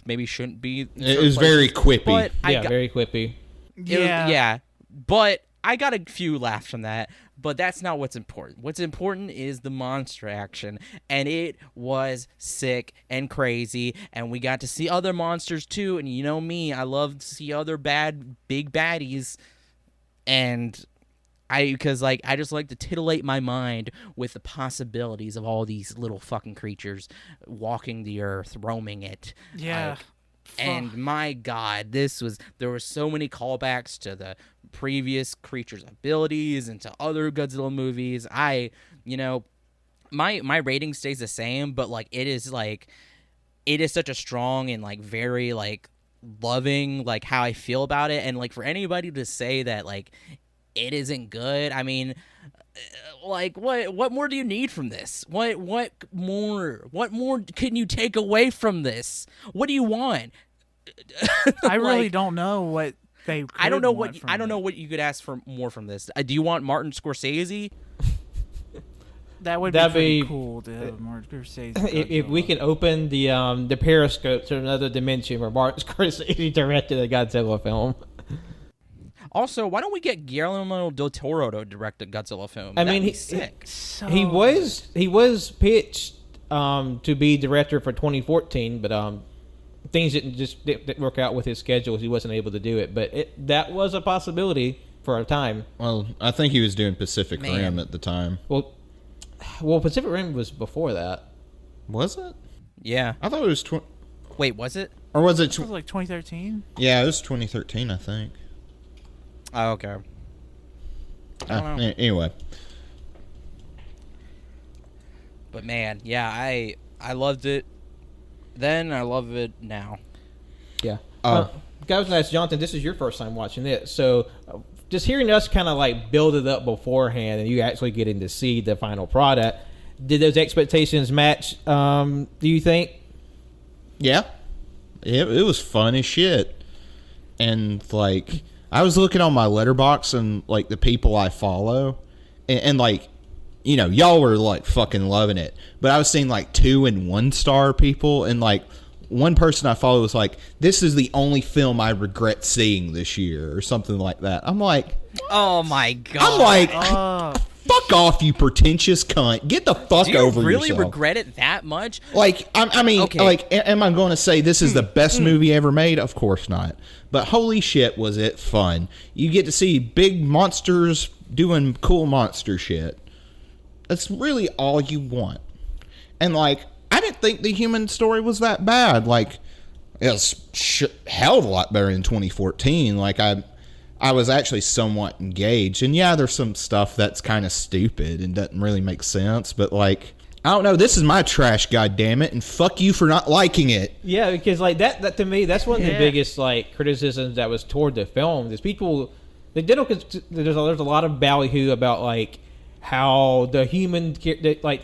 maybe shouldn't be.
It was very quippy.
But
Yeah, very quippy.
Yeah.
yeah. But I got a few laughs from that. But that's not what's important. What's important is the monster action, and it was sick and crazy, and we got to see other monsters too, and you know me, I love to see other big baddies, and I just like to titillate my mind with the possibilities of all these little fucking creatures walking the earth, roaming it.
Yeah.
And my God, there were so many callbacks to the previous creatures' abilities and to other Godzilla movies. My rating stays the same, but it is such a strong and very loving how I feel about it, and for anybody to say that it isn't good, I mean, what more do you need from this? What more can you take away from this? What do you want?
I really don't know what they could
I don't know
want
what
from
I don't
it.
know what you could ask for more from this. Do you want Martin Scorsese?
That would be
That'd
pretty
be-
cool to have Martin Scorsese.
If we
Godzilla.
can open the periscope to another dimension where Martin Scorsese directed a Godzilla film.
Also, why don't we get Guillermo del Toro to direct a Godzilla film?
I
That'd
mean,
be
he-
sick.
So
He was pitched to be director for 2014, but things didn't work out with his schedule. He wasn't able to do it, but that was a possibility for a time.
Well, I think he was doing Pacific
Man.
Rim at the time.
Well, Pacific Rim was before that.
Was it?
Yeah.
I thought it was
Wait, was it?
or was it?
It was like 2013.
Yeah, it was 2013, I think.
Oh, okay. I don't know.
Anyway,
But man, yeah, I loved it then. I love it now.
Yeah. Guys, nice, Jonathan. This is your first time watching it, so just hearing us kind of build it up beforehand, and you actually getting to see the final product. Did those expectations match? Do you think?
yeah, it was fun as shit, and I was looking on my letterbox and the people I follow, and y'all were fucking loving it, but I was seeing 2 and 1 star people, and one person I follow was this is the only film I regret seeing this year or something like that. I'm like,
Oh my God.
I'm like,
Oh,
fuck off, you pretentious cunt. Get the fuck
do you
over
really
yourself.
regret it that much?
I mean,
Okay.
am I going to say this is the best movie ever made? Of course not. But holy shit, was it fun. You get to see big monsters doing cool monster shit. That's really all you want. And, I didn't think the human story was that bad. It was hell of a lot better in 2014. I was actually somewhat engaged. And, yeah, there's some stuff that's kind of stupid and doesn't really make sense. But, I don't know. This is my trash, goddammit, and fuck you for not liking it.
Yeah, because that to me, that's one of the
Yeah.
biggest criticisms that was toward the film. Is people there's a lot of ballyhoo about how the human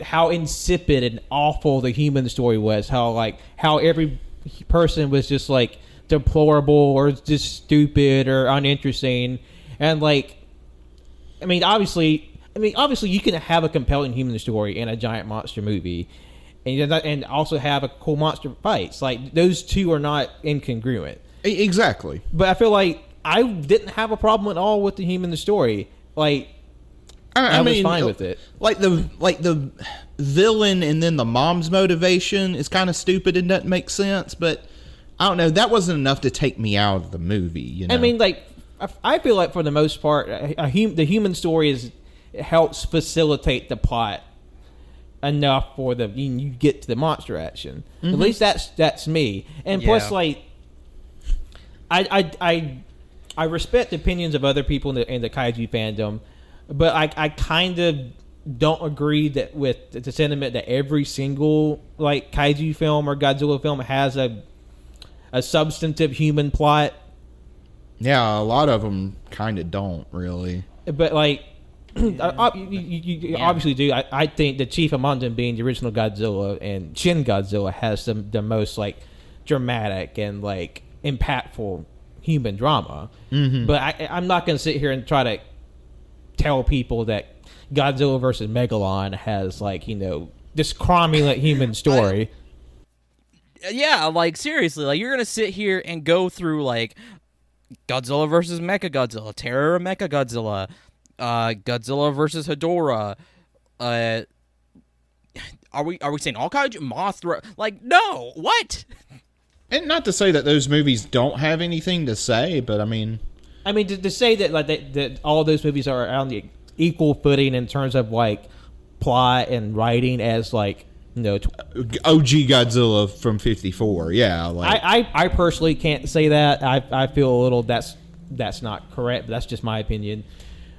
how insipid and awful the human story was. How every person was just deplorable or just stupid or uninteresting, and obviously you can have a compelling human story in a giant monster movie, and also have a cool monster fights. Those two are not incongruent.
Exactly.
But I feel I didn't have a problem at all with the human story. I was fine with it.
The villain and then the mom's motivation is kind of stupid and doesn't make sense, but I don't know, that wasn't enough to take me out of the movie, you know?
I mean, I feel for the most part, the human story helps facilitate the plot enough for you get to the monster action.
Mm-hmm.
At least that's me. And plus, I respect the opinions of other people in the kaiju fandom, but I kind of don't agree with the sentiment that every single kaiju film or Godzilla film has a substantive human plot.
Yeah, a lot of them kind of don't, really.
But you obviously do. I think the chief among them being the original Godzilla and Shin Godzilla has the most dramatic and impactful human drama. Mm-hmm. But I'm not going to sit here and try to tell people that Godzilla versus Megalon has this cromulent human story.
Yeah, seriously, you're gonna sit here and go through Godzilla versus Mechagodzilla, Terror of Mechagodzilla, Godzilla versus Ghidorah. Are we saying all kaiju? Mothra? Like, no, what?
And not to say that those movies don't have anything to say, but I mean
to say that like that all those movies are on the equal footing in terms of like plot and writing as like
OG Godzilla from '54, yeah. Like
I personally can't say that. I feel a little that's not correct. But that's just my opinion.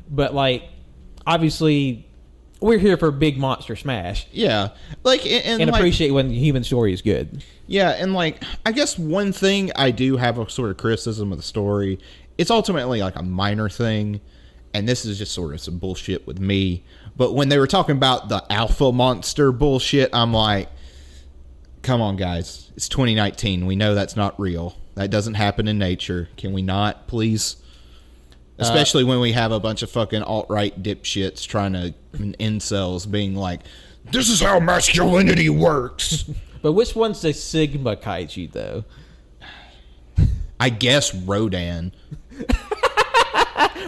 But like, obviously, we're here for big monster smash.
Yeah, like and like,
appreciate when the human story is good.
Yeah, and like I guess one thing I do have a sort of criticism of the story. It's ultimately like a minor thing, and this is just sort of some bullshit with me. But when they were talking about the alpha monster bullshit, I'm like, come on, guys. It's 2019. We know that's not real. That doesn't happen in nature. Can we not, please? Especially when we have a bunch of fucking alt-right dipshits trying to, incels being like, this is how masculinity works.
But which one's the Sigma kaiju, though?
I guess Rodan.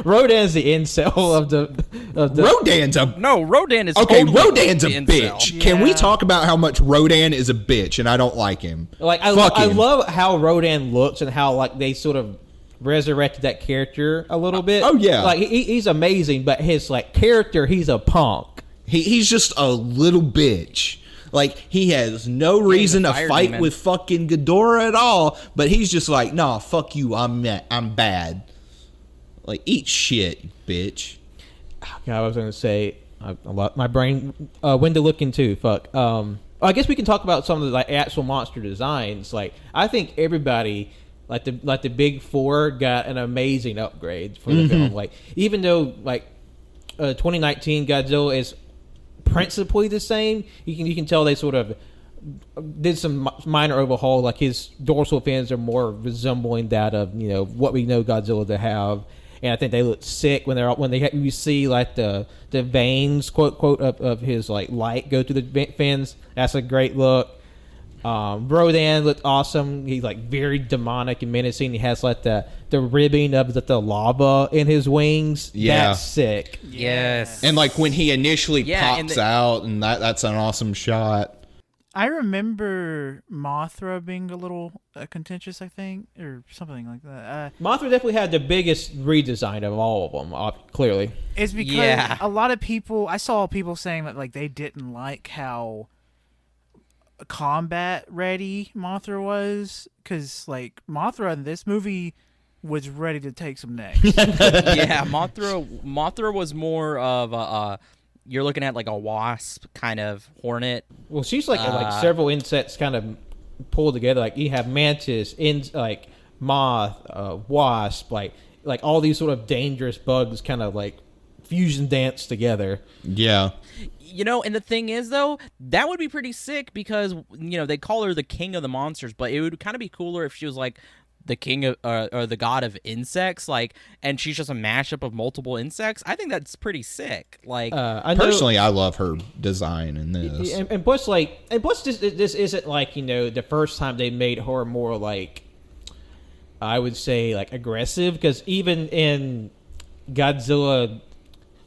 Rodan's the incel of the.
Rodan's a
Rodan is
okay.
totally
Rodan's a
the incel.
bitch.
Yeah.
Can we talk about how much Rodan is a bitch and I don't like him?
Like I love how Rodan looks and how like they sort of resurrected that character a little bit.
Oh, yeah.
Like he's amazing, but his like character, he's a punk.
He's just a little bitch. Like, he has no reason to fight
demon.
with fucking Ghidorah at all, but he's just like, nah, fuck you, I'm bad. Like, eat shit, bitch.
God, I was going to say, my brain when to look into. Fuck. I guess we can talk about some of the like actual monster designs. Like, I think everybody, like the big four, got an amazing upgrade for the film. Like, even though like 2019 Godzilla is principally the same, you can tell they sort of did some minor overhaul. Like his dorsal fins are more resembling that of what we know Godzilla to have, and I think they look sick when you see like the veins quote of his like light go through the fins. That's a great look. Rodan looked awesome. He's like very demonic and menacing. He has like the ribbing of the lava in his wings.
Yeah.
That's sick.
Yes.
And like when he initially
and
pops out, and that's an awesome shot.
I remember Mothra being a little contentious, I think, or something like that.
Mothra definitely had the biggest redesign of all of them, clearly.
It's because a lot of people, I saw people saying that like they didn't like how combat ready Mothra was, because like Mothra in this movie was ready to take some necks.
Yeah, Mothra was more of a you're looking at like a wasp kind of hornet.
Well, she's like several insects kind of pulled together. Like you have mantis, like moth, wasp, like all these sort of dangerous bugs kind of like fusion dance together.
Yeah.
And the thing is, though, that would be pretty sick because, they call her the king of the monsters, but it would kind of be cooler if she was, like, the king of, or the god of insects, like, and she's just a mashup of multiple insects. I think that's pretty sick. Like,
personally, I love her design in this.
And plus, this isn't, like, the first time they made her more, like, I would say, like, aggressive, because even in Godzilla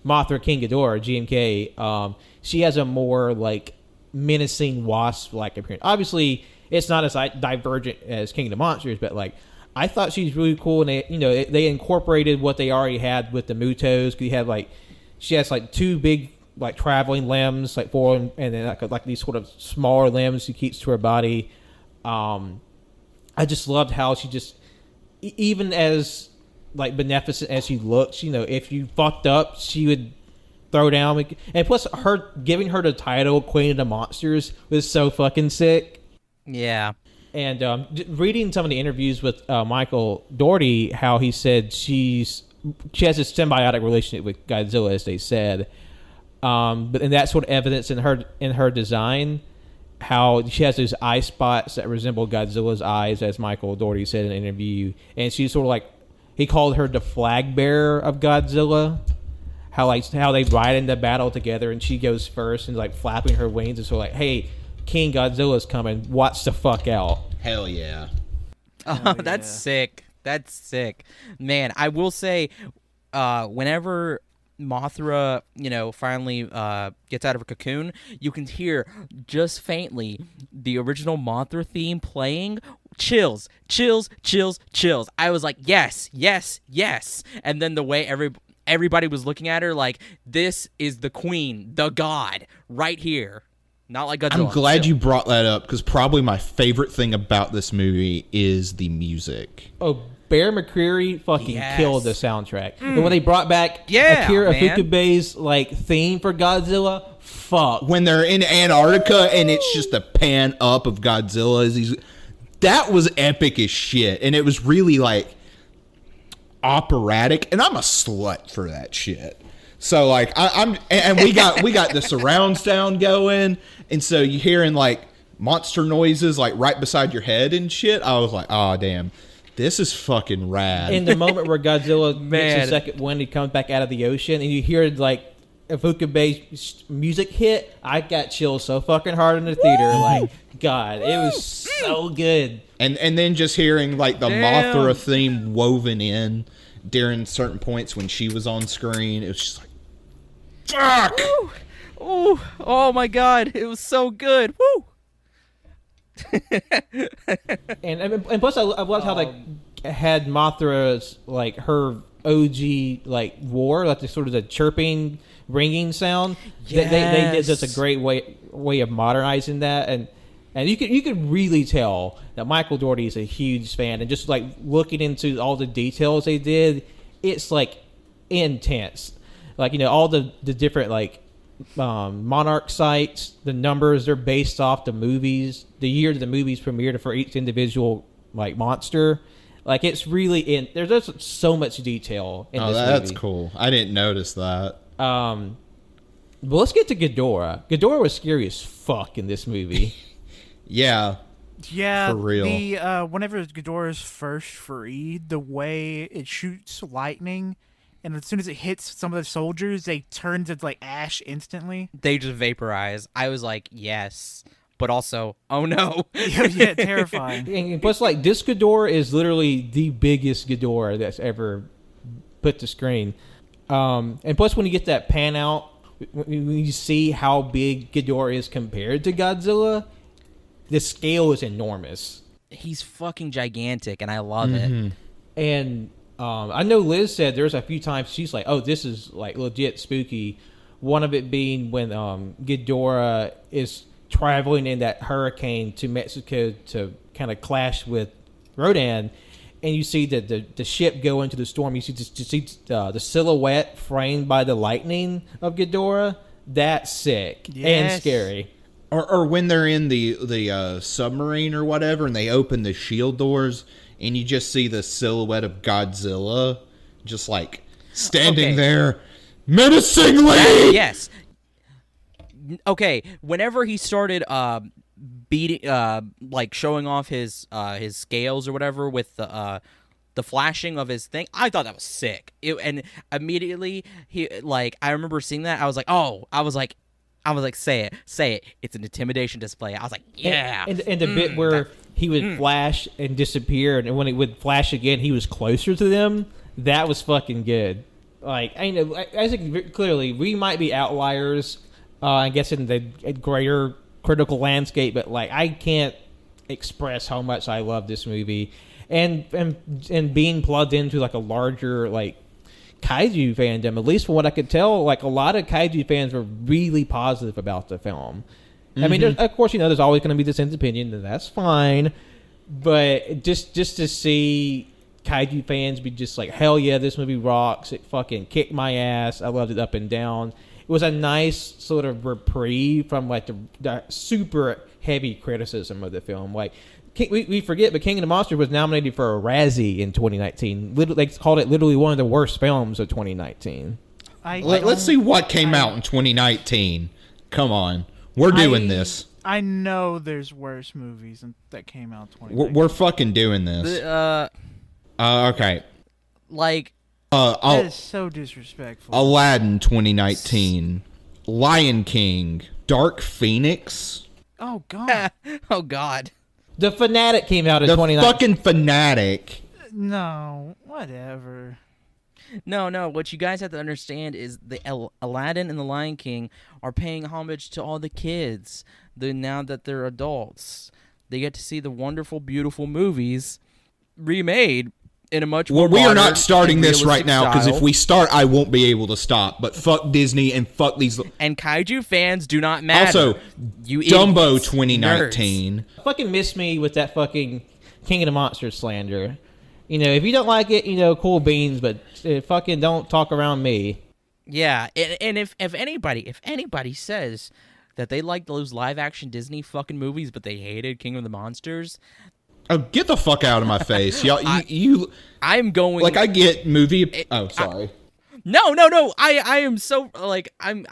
Mothra King Ghidorah, GMK, she has a more like menacing wasp-like appearance. Obviously, it's not as divergent as King of the Monsters, but like I thought she's really cool, and they incorporated what they already had with the Mutos. You have like she has like two big like traveling limbs, like four, and then like these sort of smaller limbs she keeps to her body. I just loved how she just even as like beneficent as she looks, if you fucked up, she would throw down. And plus, her giving her the title Queen of the Monsters was so fucking sick.
Yeah.
And reading some of the interviews with Michael Dougherty, how he said she has a symbiotic relationship with Godzilla, as they said. But and that sort of evidence in her design, how she has those eye spots that resemble Godzilla's eyes, as Michael Dougherty said in an interview, and she's sort of like. He called her the flag bearer of Godzilla. How they ride into battle together, and she goes first and like flapping her wings, and so like, hey, King Godzilla's coming. Watch the fuck out.
Hell yeah.
Oh, that's sick. That's sick, man. I will say, whenever Mothra, finally gets out of her cocoon, you can hear just faintly the original Mothra theme playing. Chills, chills, chills, chills. I was like, yes, yes, yes. And then the way everybody was looking at her, like, this is the queen, the god, right here. Not like Godzilla.
I'm glad you brought that up, because probably my favorite thing about this movie is the music.
Oh, Bear McCreary fucking
Yes.
killed the soundtrack. And when they brought back
Yeah,
Akira
man.
Ifukube's theme for Godzilla, fuck.
When they're in Antarctica and it's just a pan up of Godzilla as he's, that was epic as shit, and it was really operatic, and I'm a slut for that shit. So we got the surround sound going, and so you hearing monster noises right beside your head and shit. I was like, oh damn, this is fucking rad.
In the moment where Godzilla
Man.
gets a second wind, he comes back out of the ocean, and you hear Ifukube's music hit, I got chills so fucking hard in the theater. God, it was so good.
And then just hearing the
Damn.
Mothra theme woven in during certain points when she was on screen, it was just fuck.
Oh my god, it was so good. Woo!
And plus, I loved how they had Mothra's her OG roar, the sort of the chirping, ringing sound. They did just a great way of modernizing that, and you could really tell that Michael Dougherty is a huge fan, and just looking into all the details they did, it's intense. All the different Monarch sites, the numbers they're based off the movies, the year the movies premiered for each individual monster. It's really there's just so much detail in this
That's
movie.
cool. I didn't notice that.
But let's get to Ghidorah. Ghidorah was scary as fuck in this movie.
Yeah.
Yeah,
For real.
the whenever Ghidorah's first freed, the way it shoots lightning, and as soon as it hits some of the soldiers, they turn to ash instantly.
They just vaporize. I was like, yes, but also, oh no.
Yeah, terrifying.
And plus, this Ghidorah is literally the biggest Ghidorah that's ever put to screen. And plus, when you get that pan out, when you see how big Ghidorah is compared to Godzilla, the scale is enormous.
He's fucking gigantic, and I love it.
And I know Liz said there's a few times she's like, oh, this is legit spooky. One of it being when Ghidorah is traveling in that hurricane to Mexico to kind of clash with Rodan, and you see the ship go into the storm. You see the silhouette framed by the lightning of Ghidorah. That's sick and
Yes.
scary.
Or when they're in the submarine or whatever, and they open the shield doors, and you just see the silhouette of Godzilla, just standing
Okay.
there menacingly.
Yes. Okay, whenever he started beating showing off his scales or whatever with the flashing of his thing, I thought that was sick. And immediately I remember seeing that, I was like, say it. It's an intimidation display. I was like, yeah.
And the bit where he would flash and disappear, and when it would flash again, he was closer to them. That was fucking good. I think clearly we might be outliers, I guess, in the greater critical landscape, but I can't express how much I love this movie, and being plugged into a larger kaiju fandom. At least from what I could tell, a lot of kaiju fans were really positive about the film. I mean, of course, there's always going to be dissenting opinion, and that's fine. But just to see kaiju fans be just hell yeah, this movie rocks. It fucking kicked my ass. I loved it up and down. It was a nice sort of reprieve from the super heavy criticism of the film. We forget, but King of the Monsters was nominated for a Razzie in 2019. They called it literally one of the worst films of 2019.
Let's see what came out in 2019. Come on. We're doing this.
I know there's worse movies that came out in 2019.
We're fucking doing this. Okay.
That is so disrespectful.
Aladdin 2019. Lion King. Dark Phoenix.
Oh god.
Oh god.
The Fanatic came out in
The
2019.
fucking Fanatic.
No, whatever.
No. What you guys have to understand is the Aladdin and the Lion King are paying homage to all the kids. Now that they're adults, they get to see the wonderful, beautiful movies remade in a much more
Well, we are not
modern
starting
and
this right
realistic
now because
style.
if we start, I won't be able to stop. But fuck Disney and fuck these.
And kaiju fans do not matter.
Also,
you
Dumbo
idiots,
2019.
Fucking miss me with that fucking King of the Monsters slander. You know, if you don't like it, cool beans, but fucking don't talk around me.
Yeah, and if anybody says that they like those live action Disney fucking movies, but they hated King of the Monsters,
Oh, get the fuck out of my face, y'all! You
I'm going
like I get movie. Oh, sorry.
No. I am so like I'm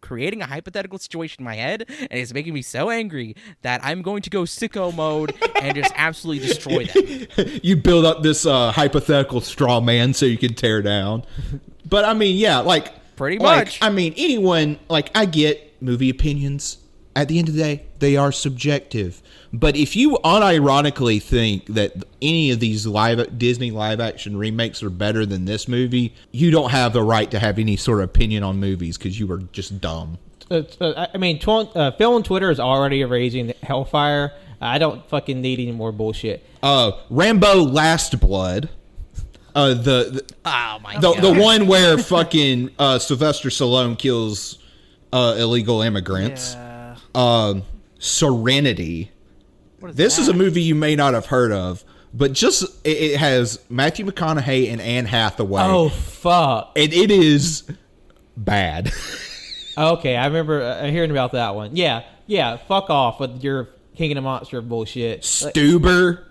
creating a hypothetical situation in my head, and it's making me so angry that I'm going to go sicko mode and just absolutely destroy them.
You build up this hypothetical straw man so you can tear down. But I mean, yeah, like
Pretty
like,
much.
I mean, anyone like I get movie opinions. At the end of the day, they are subjective. But if you unironically think that any of these Disney live action remakes are better than this movie, you don't have the right to have any sort of opinion on movies because you are just dumb.
I mean, film and Twitter is already raising hellfire. I don't fucking need any more bullshit.
Rambo: Last Blood.
Oh my god.
The one where fucking Sylvester Stallone kills illegal immigrants.
Yeah.
Serenity.
This
is a movie you may not have heard of, but just it has Matthew McConaughey and Anne Hathaway.
Oh, fuck.
And it is bad.
Okay, I remember hearing about that one. Yeah, fuck off with your King of the Monster bullshit.
Stuber,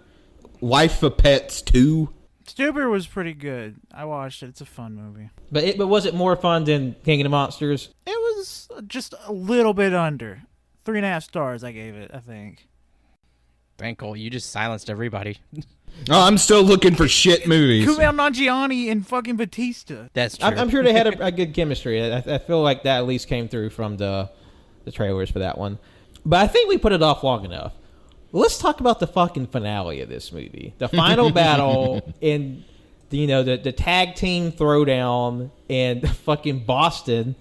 Life of Pets 2.
Stuber was pretty good. I watched it. It's a fun movie.
But was it more fun than King of the Monsters?
It was just a little bit under. 3.5 stars I gave it, I think.
Frankel, you just silenced everybody.
Oh, I'm still looking for shit movies.
Kumail Nanjiani and fucking Batista.
That's true.
I'm sure they had a good chemistry. I feel like that at least came through from the trailers for that one. But I think we put it off long enough. Let's talk about the fucking finale of this movie. The final battle in the tag team throwdown in fucking Boston,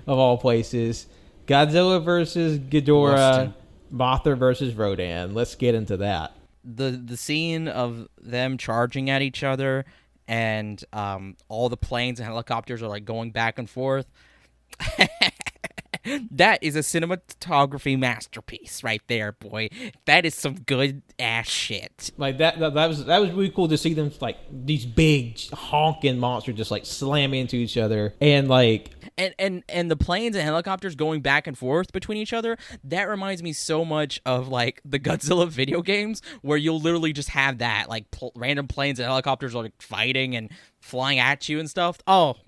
of all places. Godzilla versus Ghidorah, Mothra versus Rodan. Let's get into that.
The scene of them charging at each other and all the planes and helicopters are like going back and forth. That is a cinematography masterpiece right there, boy. That is some good ass shit.
Like that was really cool to see them like these big honking monsters just like slam into each other and like
and the planes and helicopters going back and forth between each other. That reminds me so much of like the Godzilla video games where you'll literally just have that like random planes and helicopters are like fighting and flying at you and stuff. Oh,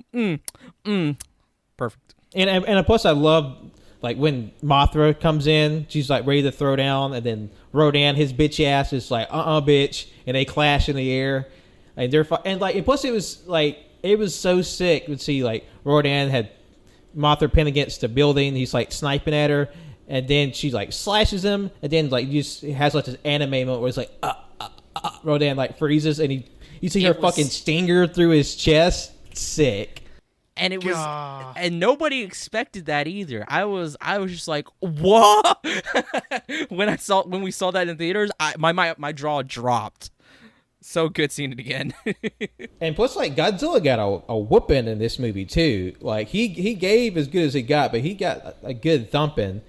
perfect.
And plus I love like when Mothra comes in, she's like ready to throw down, and then Rodan, his bitch ass, is like bitch, and they clash in the air, and and plus it was so sick to see like Rodan had Mothra pinned against the building, he's like sniping at her, and then she like slashes him, and then like just has like this anime moment where it's like Rodan like freezes, and you see her fucking stinger through his chest, sick.
And it was, and nobody expected that either. I was just like, what? when we saw that in theaters, my jaw dropped. So good seeing it again.
And plus, like Godzilla got a whooping in this movie too. Like he gave as good as he got, but he got a good thumping.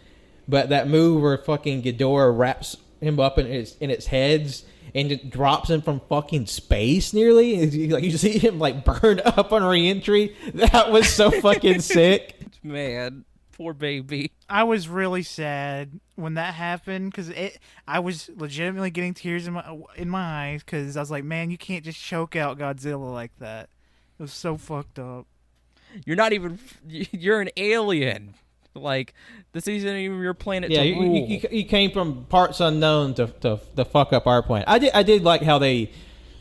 But that move where fucking Ghidorah wraps him up in its heads and just drops him from fucking space nearly. Like you see him like burn up on re-entry. That was so fucking sick.
Man, poor baby.
I was really sad when that happened because I was legitimately getting tears in my eyes because I was like, man, you can't just choke out Godzilla like that. It was so fucked up.
You're an alien. Like, this isn't even your planet to rule.
You came from parts unknown to fuck up our planet. I did like how they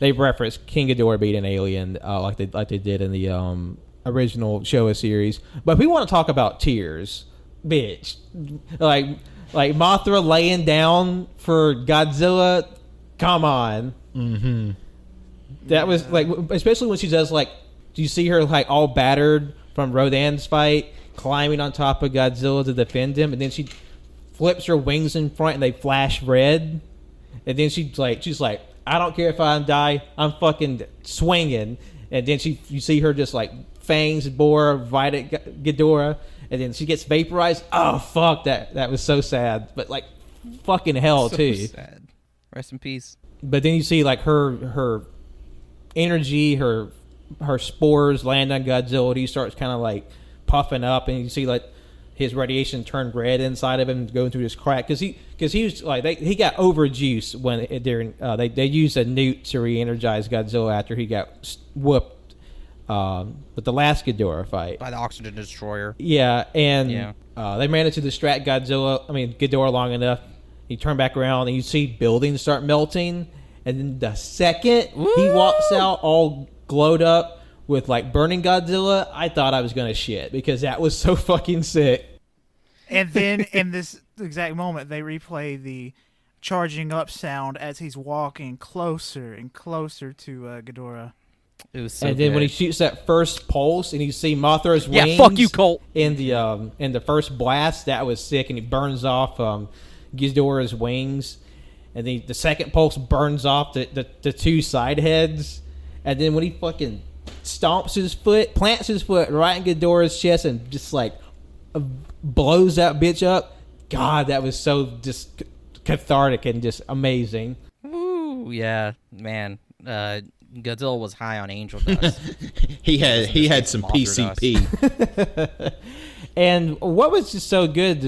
referenced King Ghidorah being an alien, like they did in the original Showa series. But if we want to talk about tears, bitch, like Mothra laying down for Godzilla, come on.
Mm-hmm.
That was like, especially when she does like you see her like all battered from Rodan's fight, climbing on top of Godzilla to defend him, and then she flips her wings in front and they flash red, and then she's like, I don't care if I die, I'm fucking swinging, and then you see her just like fangs bore right at Ghidorah, and then she gets vaporized. Oh fuck, that was so sad, but like fucking hell
So
too.
sad. Rest in peace.
But then you see like her energy, her spores land on Godzilla. He starts kind of like puffing up, and you see like his radiation turned red inside of him, going through this crack because he was like he got overjuiced when they used a newt to re-energize Godzilla after he got whooped with the last Ghidorah fight
By the oxygen destroyer.
Yeah, and
Yeah.
They managed to distract Ghidorah long enough. He turned back around, and you see buildings start melting, and then the second he walks out all glowed up with like burning Godzilla, I thought I was gonna shit because that was so fucking sick.
And then in this exact moment, they replay the charging up sound as he's walking closer and closer to Ghidorah.
It was so
And then when he
good.
shoots that first pulse, and you see Mothra's wings,
Yeah, fuck you, Colt.
in the first blast, that was sick, and he burns off Ghidorah's wings, and then the second pulse burns off the two side heads, and then when he fucking plants his foot right in Ghidorah's chest and just like blows that bitch up. God, that was so just cathartic and just amazing.
Woo, yeah, man. Godzilla was high on angel dust.
He had some
Mothra
PCP.
And what was just so good,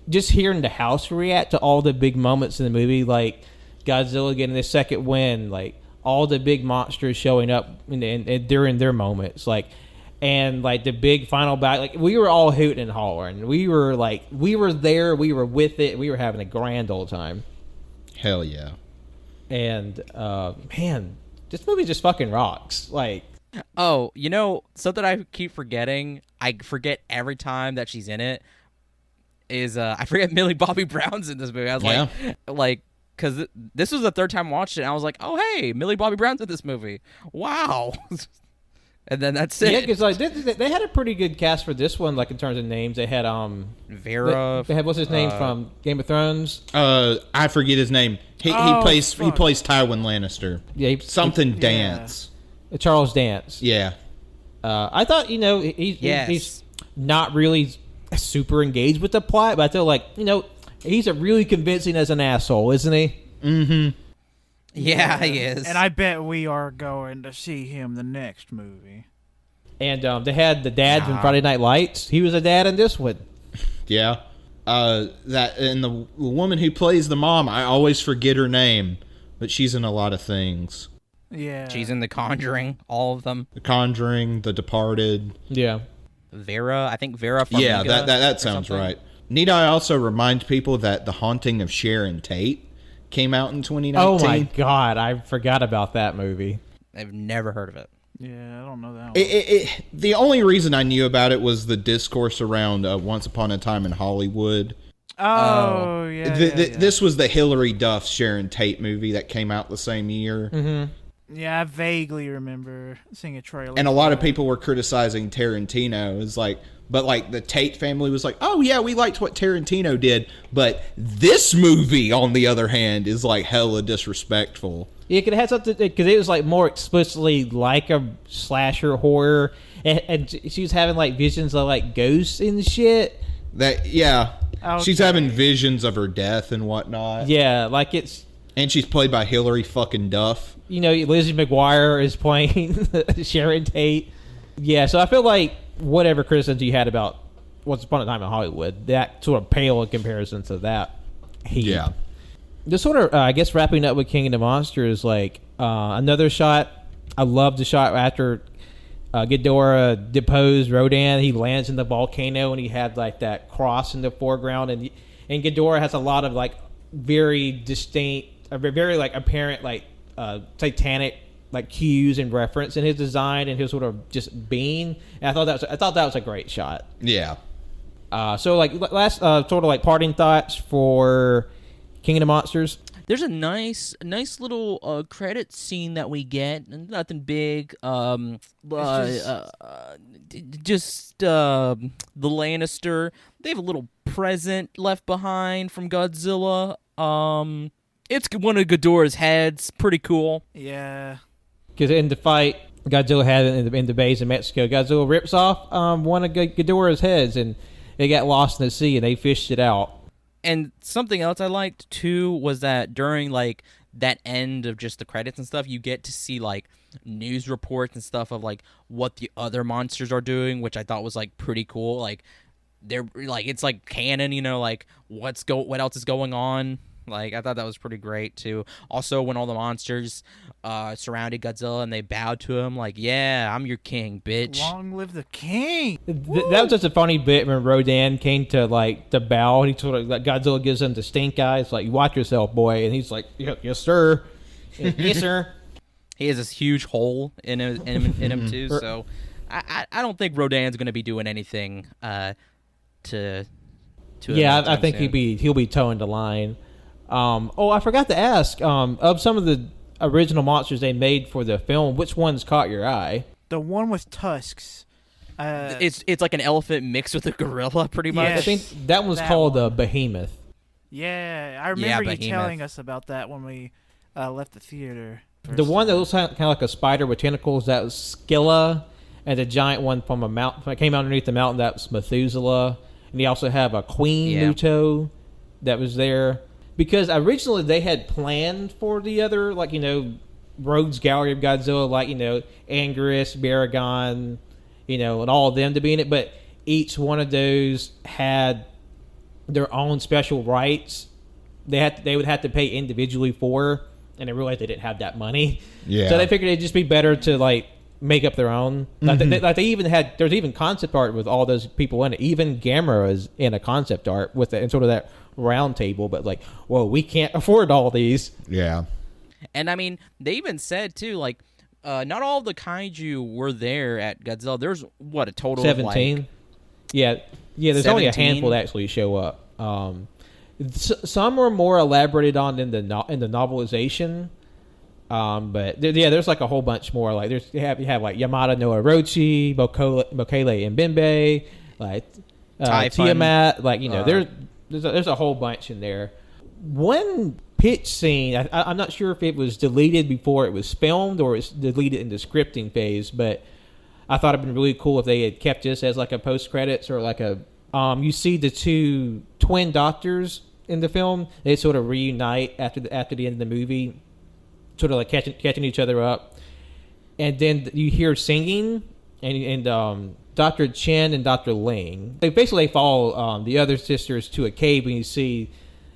just hearing the house react to all the big moments in the movie, like Godzilla getting the second wind, like all the big monsters showing up during their moments, and the big final battle. Like, we were all hooting and hollering. We were there, we were with it, we were having a grand old time.
Hell yeah.
And man, this movie just fucking rocks. Like,
Oh, something I keep forgetting. I forget every time that she's in it. Is I forget Millie Bobby Brown's in this movie. I was because this was the third time I watched it, and I was like, oh hey, Millie Bobby Brown's in this movie. Wow. And then that's it.
yeah, because they had a pretty good cast for this one. Like, in terms of names, they had
Vera.
They had, what's his name from Game of Thrones?
I forget his name. He plays Tywin Lannister.
Yeah,
Something Dance.
Charles Dance.
Yeah.
I thought he's not really super engaged with the plot, but I feel like he's a really convincing as an asshole, isn't he?
Mm-hmm.
Yeah, he is.
And I bet we are going to see him the next movie.
And they had the dad from Friday Night Lights. He was a dad in this one.
Yeah. The woman who plays the mom, I always forget her name, but she's in a lot of things.
Yeah.
She's in The Conjuring, all of them.
The Conjuring, The Departed.
Yeah.
Vera, I think Vera Farmiga.
Yeah, that sounds
something.
right. Need I also remind people that The Haunting of Sharon Tate came out in 2019?
Oh my God, I forgot about that movie.
I've never heard of it.
Yeah, I don't know that one.
The only reason I knew about it was the discourse around Once Upon a Time in Hollywood.
Oh, yeah,
This was the Hilary Duff Sharon Tate movie that came out the same year.
Mm-hmm.
Yeah, I vaguely remember seeing a trailer.
And a lot of people were criticizing Tarantino. But the Tate family was like, oh yeah, we liked what Tarantino did. But this movie, on the other hand, is hella disrespectful.
Yeah, it had something, because it was more explicitly like a slasher horror, and she was having visions of ghosts and shit.
She's having visions of her death and whatnot.
Yeah,
And she's played by Hilary fucking Duff.
Lizzie McGuire is playing Sharon Tate. Yeah, so I feel like whatever criticisms you had about Once Upon a Time in Hollywood, that sort of pale in comparison to that heat.
Yeah.
This sort of, I guess, wrapping up with King of the Monsters, another shot. I love the shot after Ghidorah deposed Rodan. He lands in the volcano, and he had that cross in the foreground, and Ghidorah has a lot of very distinct, very apparent Titanic cues and reference in his design and his sort of just being. And I thought that was a great shot.
Yeah.
So last sort of parting thoughts for King of the Monsters.
there's a nice little credit scene that we get. Nothing big. Just the Lannister. They have a little present left behind from Godzilla. It's one of Ghidorah's heads. Pretty cool.
Yeah.
Because in the fight Godzilla had in the base in Mexico, Godzilla rips off one of Ghidorah's heads, and it got lost in the sea, and they fished it out.
And something else I liked too was that during like that end of just the credits and stuff, you get to see like news reports and stuff of like what the other monsters are doing, which I thought was like pretty cool. Like they're like, it's like canon, you know, like what else is going on. Like, I thought that was pretty great, too. Also, when all the monsters surrounded Godzilla and they bowed to him, like, yeah, I'm your king, bitch.
Long live the king!
That was just a funny bit when Rodan came to, like, the bow. And he sort of, like, Godzilla gives him the stink eyes, like, watch yourself, boy. And he's like, yes, sir. Yes, sir.
He has this huge hole in him too, so I don't think Rodan's going to be doing anything to
yeah, I think he'll be towing the line. I forgot to ask, of some of the original monsters they made for the film, which ones caught your eye?
The one with tusks.
It's like an elephant mixed with a gorilla, pretty much.
Yes,
I think that one's called Behemoth.
Yeah, I remember you telling us about that when we left the theater.
The one that looks kind of like a spider with tentacles, that was Scylla, and the giant one from a mountain that came underneath the mountain, that was Methuselah. And you also have a Queen Muto that was there. Because originally they had planned for the other, like, you know, Rogues Gallery of Godzilla, like, you know, Anguirus, Baragon, you know, and all of them to be in it. But each one of those had their own special rights. They would have to pay individually for, and they realized they didn't have that money.
Yeah.
So they figured it'd just be better to, like, make up their own.
Mm-hmm.
They even had, there's even concept art with all those people in it. Even Gamera is in a concept art with it, and sort of that round table, but like, well, we can't afford all these.
Yeah.
And I mean, they even said too, like, not all the kaiju were there at Godzilla. There's what, a total
17.
of like,
yeah. There's 17? Only a handful that actually show up. Some were more elaborated on in the novelization. But there's like a whole bunch more. Like you have like Yamada no Orochi, Mokele and Bimbe, like Tiamat. Like, you know, there's a whole bunch in there. One pitch scene, I'm not sure if it was deleted before it was filmed or it's deleted in the scripting phase, but I thought it'd been really cool if they had kept this as like a post credits or like a. You see the two twin doctors in the film. They sort of reunite after the end of the movie, sort of like catching each other up, and then you hear singing and Dr. Chen and Dr. Ling. They basically follow the other sisters to a cave, and you see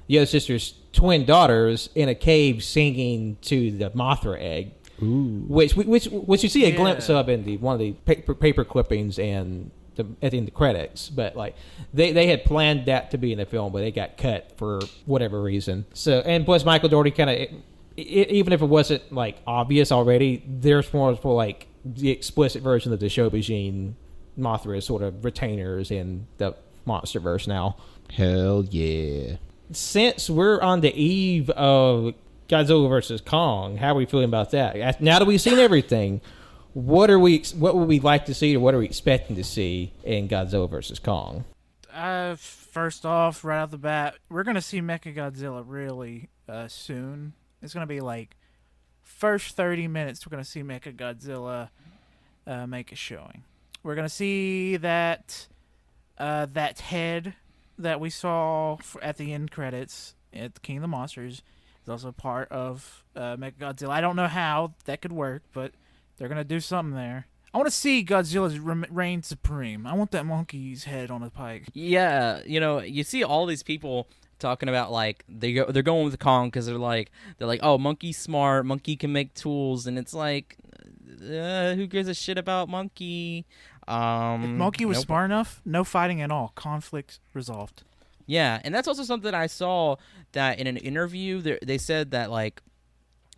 the other sisters' twin daughters in a cave singing to the Mothra egg. Ooh. Which you see a glimpse of in one of the paper clippings and at the end of the credits. But like they had planned that to be in the film, but it got cut for whatever reason. So, and plus Michael Dougherty kind of, even if it wasn't like obvious already, there's more for like the explicit version of the Shobijin Mothra is sort of retainers in the MonsterVerse now.
Hell yeah.
Since we're on the eve of Godzilla vs. Kong, how are we feeling about that? Now that we've seen everything, what would we like to see, or what are we expecting to see in Godzilla vs. Kong?
First off, right off the bat, we're going to see Mechagodzilla really soon. It's going to be like first 30 minutes we're going to see Mechagodzilla make a showing. We're going to see that head that we saw at the end credits at the King of the Monsters is also part of Mechagodzilla. I don't know how that could work, but they're going to do something there. I want to see Godzilla's reign supreme. I want that monkey's head on a pike.
Yeah, you know, you see all these people talking about like they're going with Kong because they're like, oh, monkey's smart, monkey can make tools, and it's like, who gives a shit about monkey?
If monkey was smart enough, no fighting at all, conflict resolved.
Yeah, and that's also something I saw that in an interview they said that like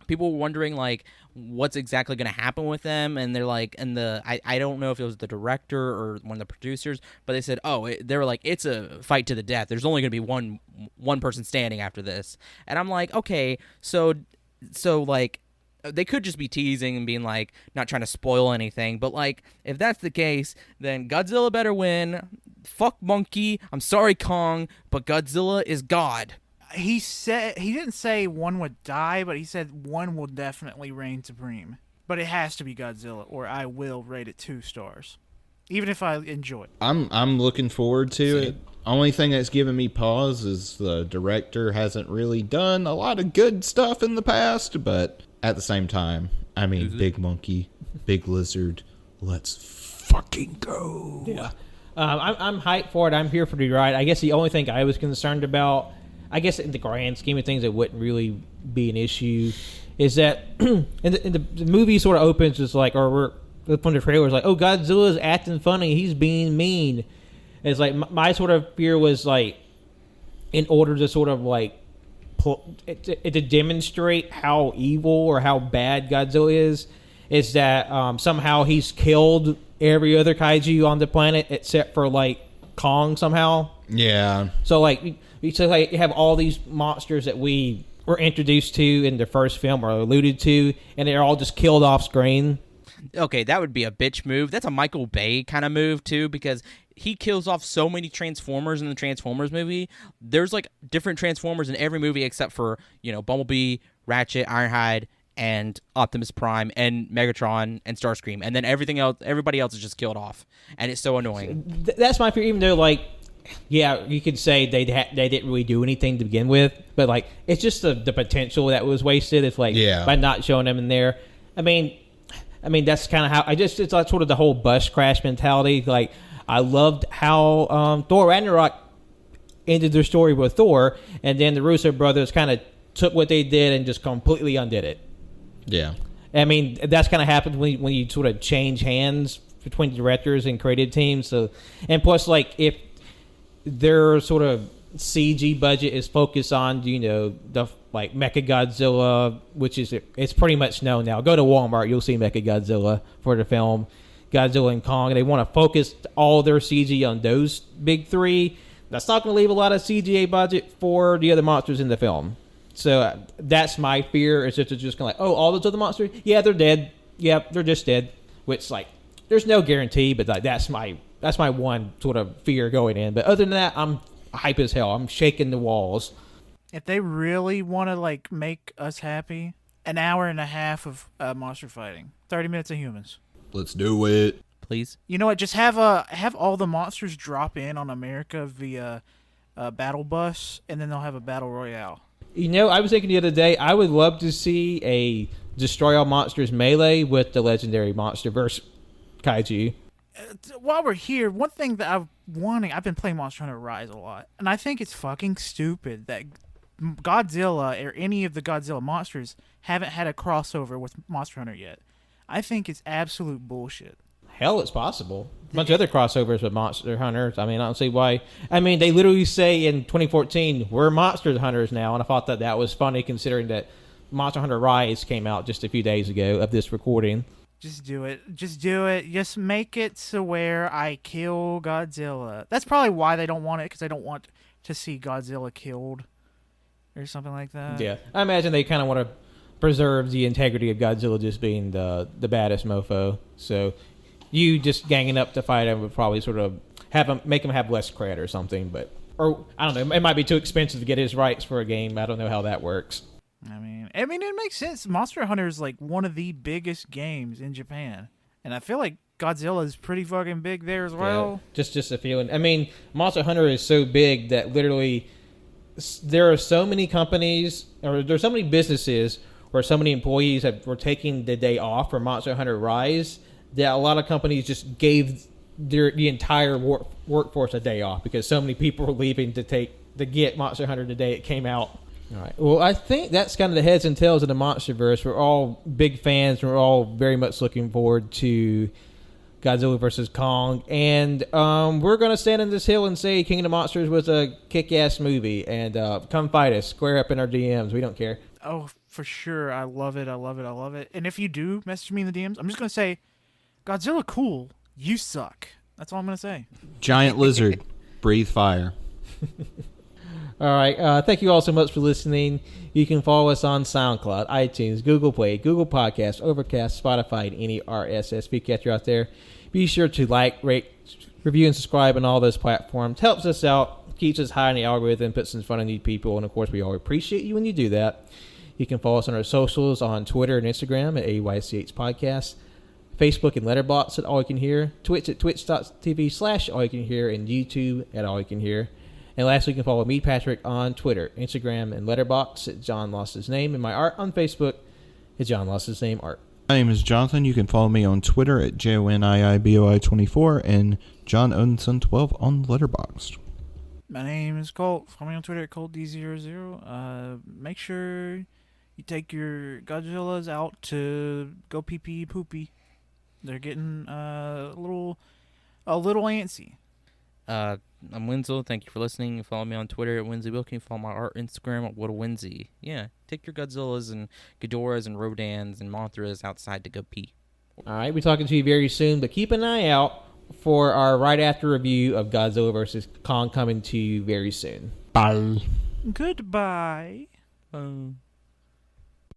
people were wondering like what's exactly going to happen with them, and they're like, and I don't know if it was the director or one of the producers, but they said, they were like, it's a fight to the death. There's only going to be one person standing after this, and I'm like, okay, so like they could just be teasing and being like not trying to spoil anything, but like if that's the case, then Godzilla better win. Fuck Monkey. I'm sorry, Kong, but Godzilla is God.
He didn't say one would die, but he said one will definitely reign supreme. But it has to be Godzilla, or I will rate it 2 stars, even if I enjoy it.
I'm looking forward to it. Only thing that's giving me pause is the director hasn't really done a lot of good stuff in the past, but at the same time, I mean, big monkey, big lizard, let's fucking go.
Yeah. I'm hyped for it. I'm here for the ride. I guess the only thing I was concerned about, I guess in the grand scheme of things, it wouldn't really be an issue, is that in the movie sort of opens just like, or from the trailer, it's like, oh, Godzilla's acting funny. He's being mean. And it's like, my sort of fear was like, in order to sort of like, to demonstrate how evil or how bad Godzilla is that somehow he's killed every other kaiju on the planet except for like Kong somehow.
Yeah.
So like you have all these monsters that we were introduced to in the first film or alluded to, and they're all just killed off screen.
Okay, that would be a bitch move. That's a Michael Bay kind of move too, because he kills off so many Transformers in the Transformers movie. There's like different Transformers in every movie except for, Bumblebee, Ratchet, Ironhide, and Optimus Prime, and Megatron, and Starscream, and then everybody else is just killed off, and it's so annoying.
That's my fear. Even though, like, yeah, you could say they didn't really do anything to begin with, but like, it's just the potential that was wasted. It's like, by not showing them in there. I mean, that's kind of how it's like sort of the whole bus crash mentality. Like, I loved how Thor Ragnarok ended their story with Thor, and then the Russo brothers kind of took what they did and just completely undid it.
Yeah.
I mean, that's kind of happened when you sort of change hands between directors and creative teams. So, and plus, like, if their sort of CG budget is focused on, the like Mechagodzilla, which it's pretty much known now. Go to Walmart, you'll see Mechagodzilla for the film. Godzilla and Kong, and they want to focus all their CG on those big 3. That's not going to leave a lot of CGA budget for the other monsters in the film. So that's my fear, is that they're just going to like, oh, all those other monsters, yeah, they're dead. Yeah, they're just dead. Which, like, there's no guarantee, but like, that's my one sort of fear going in. But other than that, I'm hype as hell. I'm shaking the walls.
If they really want to like make us happy, an hour and a half of monster fighting, 30 minutes of humans.
Let's do it.
Please.
You know what? Just have all the monsters drop in on America via a battle bus, and then they'll have a battle royale.
I was thinking the other day, I would love to see a Destroy All Monsters melee with the legendary MonsterVerse kaiju.
While we're here, one thing that I've been playing Monster Hunter Rise a lot, and I think it's fucking stupid that Godzilla or any of the Godzilla monsters haven't had a crossover with Monster Hunter yet. I think it's absolute bullshit.
Hell, it's possible. A bunch of other crossovers with Monster Hunters. I mean, I don't see why. I mean, they literally say in 2014, we're Monster Hunters now, and I thought that was funny considering that Monster Hunter Rise came out just a few days ago of this recording.
Just do it. Just do it. Just make it so where I kill Godzilla. That's probably why they don't want it, because they don't want to see Godzilla killed or something like that.
Yeah. I imagine they kind of want to preserve the integrity of Godzilla just being the baddest mofo. So you just ganging up to fight him would probably sort of make him have less cred or something. Or I don't know. It might be too expensive to get his rights for a game. I don't know how that works.
I mean, it makes sense. Monster Hunter is like one of the biggest games in Japan, and I feel like Godzilla is pretty fucking big there as well.
Yeah, just a feeling. I mean, Monster Hunter is so big that literally there are so many companies, or there's so many businesses where so many employees were taking the day off for Monster Hunter Rise that a lot of companies just gave the entire workforce a day off because so many people were leaving to get Monster Hunter the day it came out. All right. Well, I think that's kind of the heads and tails of the MonsterVerse. We're all big fans. We're all very much looking forward to Godzilla vs. Kong. And we're going to stand on this hill and say King of the Monsters was a kick-ass movie. And come fight us. Square up in our DMs. We don't care.
Oh, for sure. I love it. I love it. I love it. And if you do message me in the DMs, I'm just going to say, Godzilla cool. You suck. That's all I'm going to say.
Giant lizard, breathe fire.
All right. Thank you all so much for listening. You can follow us on SoundCloud, iTunes, Google Play, Google Podcasts, Overcast, Spotify, and any RSS feed catcher out there. Be sure to like, rate, review, and subscribe on all those platforms. Helps us out, keeps us high in the algorithm, puts us in front of new people, and of course, we all appreciate you when you do that. You can follow us on our socials on Twitter and Instagram at AYCH Podcast, Facebook and Letterboxd at AllYouCanHear, Twitch at twitch.tv/AllYouCanHear, and YouTube at AllYouCanHear. And lastly, you can follow me, Patrick, on Twitter, Instagram, and Letterboxd at John Lost His Name, and my art on Facebook at John Lost His Name Art.
My name is Jonathan. You can follow me on Twitter at JONIIBOI24 and John Odinson12 on Letterboxd.
My name is Colt. Follow me on Twitter at ColtD00. Make sure you take your Godzillas out to go pee-pee poopy. They're getting a little antsy.
I'm Wenzel. Thank you for listening. You follow me on Twitter at Wenzel Wilkie. You follow my art Instagram at WhatAWenzy. Yeah, take your Godzillas and Ghidorahs and Rodans and Mothras outside to go pee.
All right, we're talking to you very soon, but keep an eye out for our right after review of Godzilla vs. Kong coming to you very soon.
Bye.
Goodbye.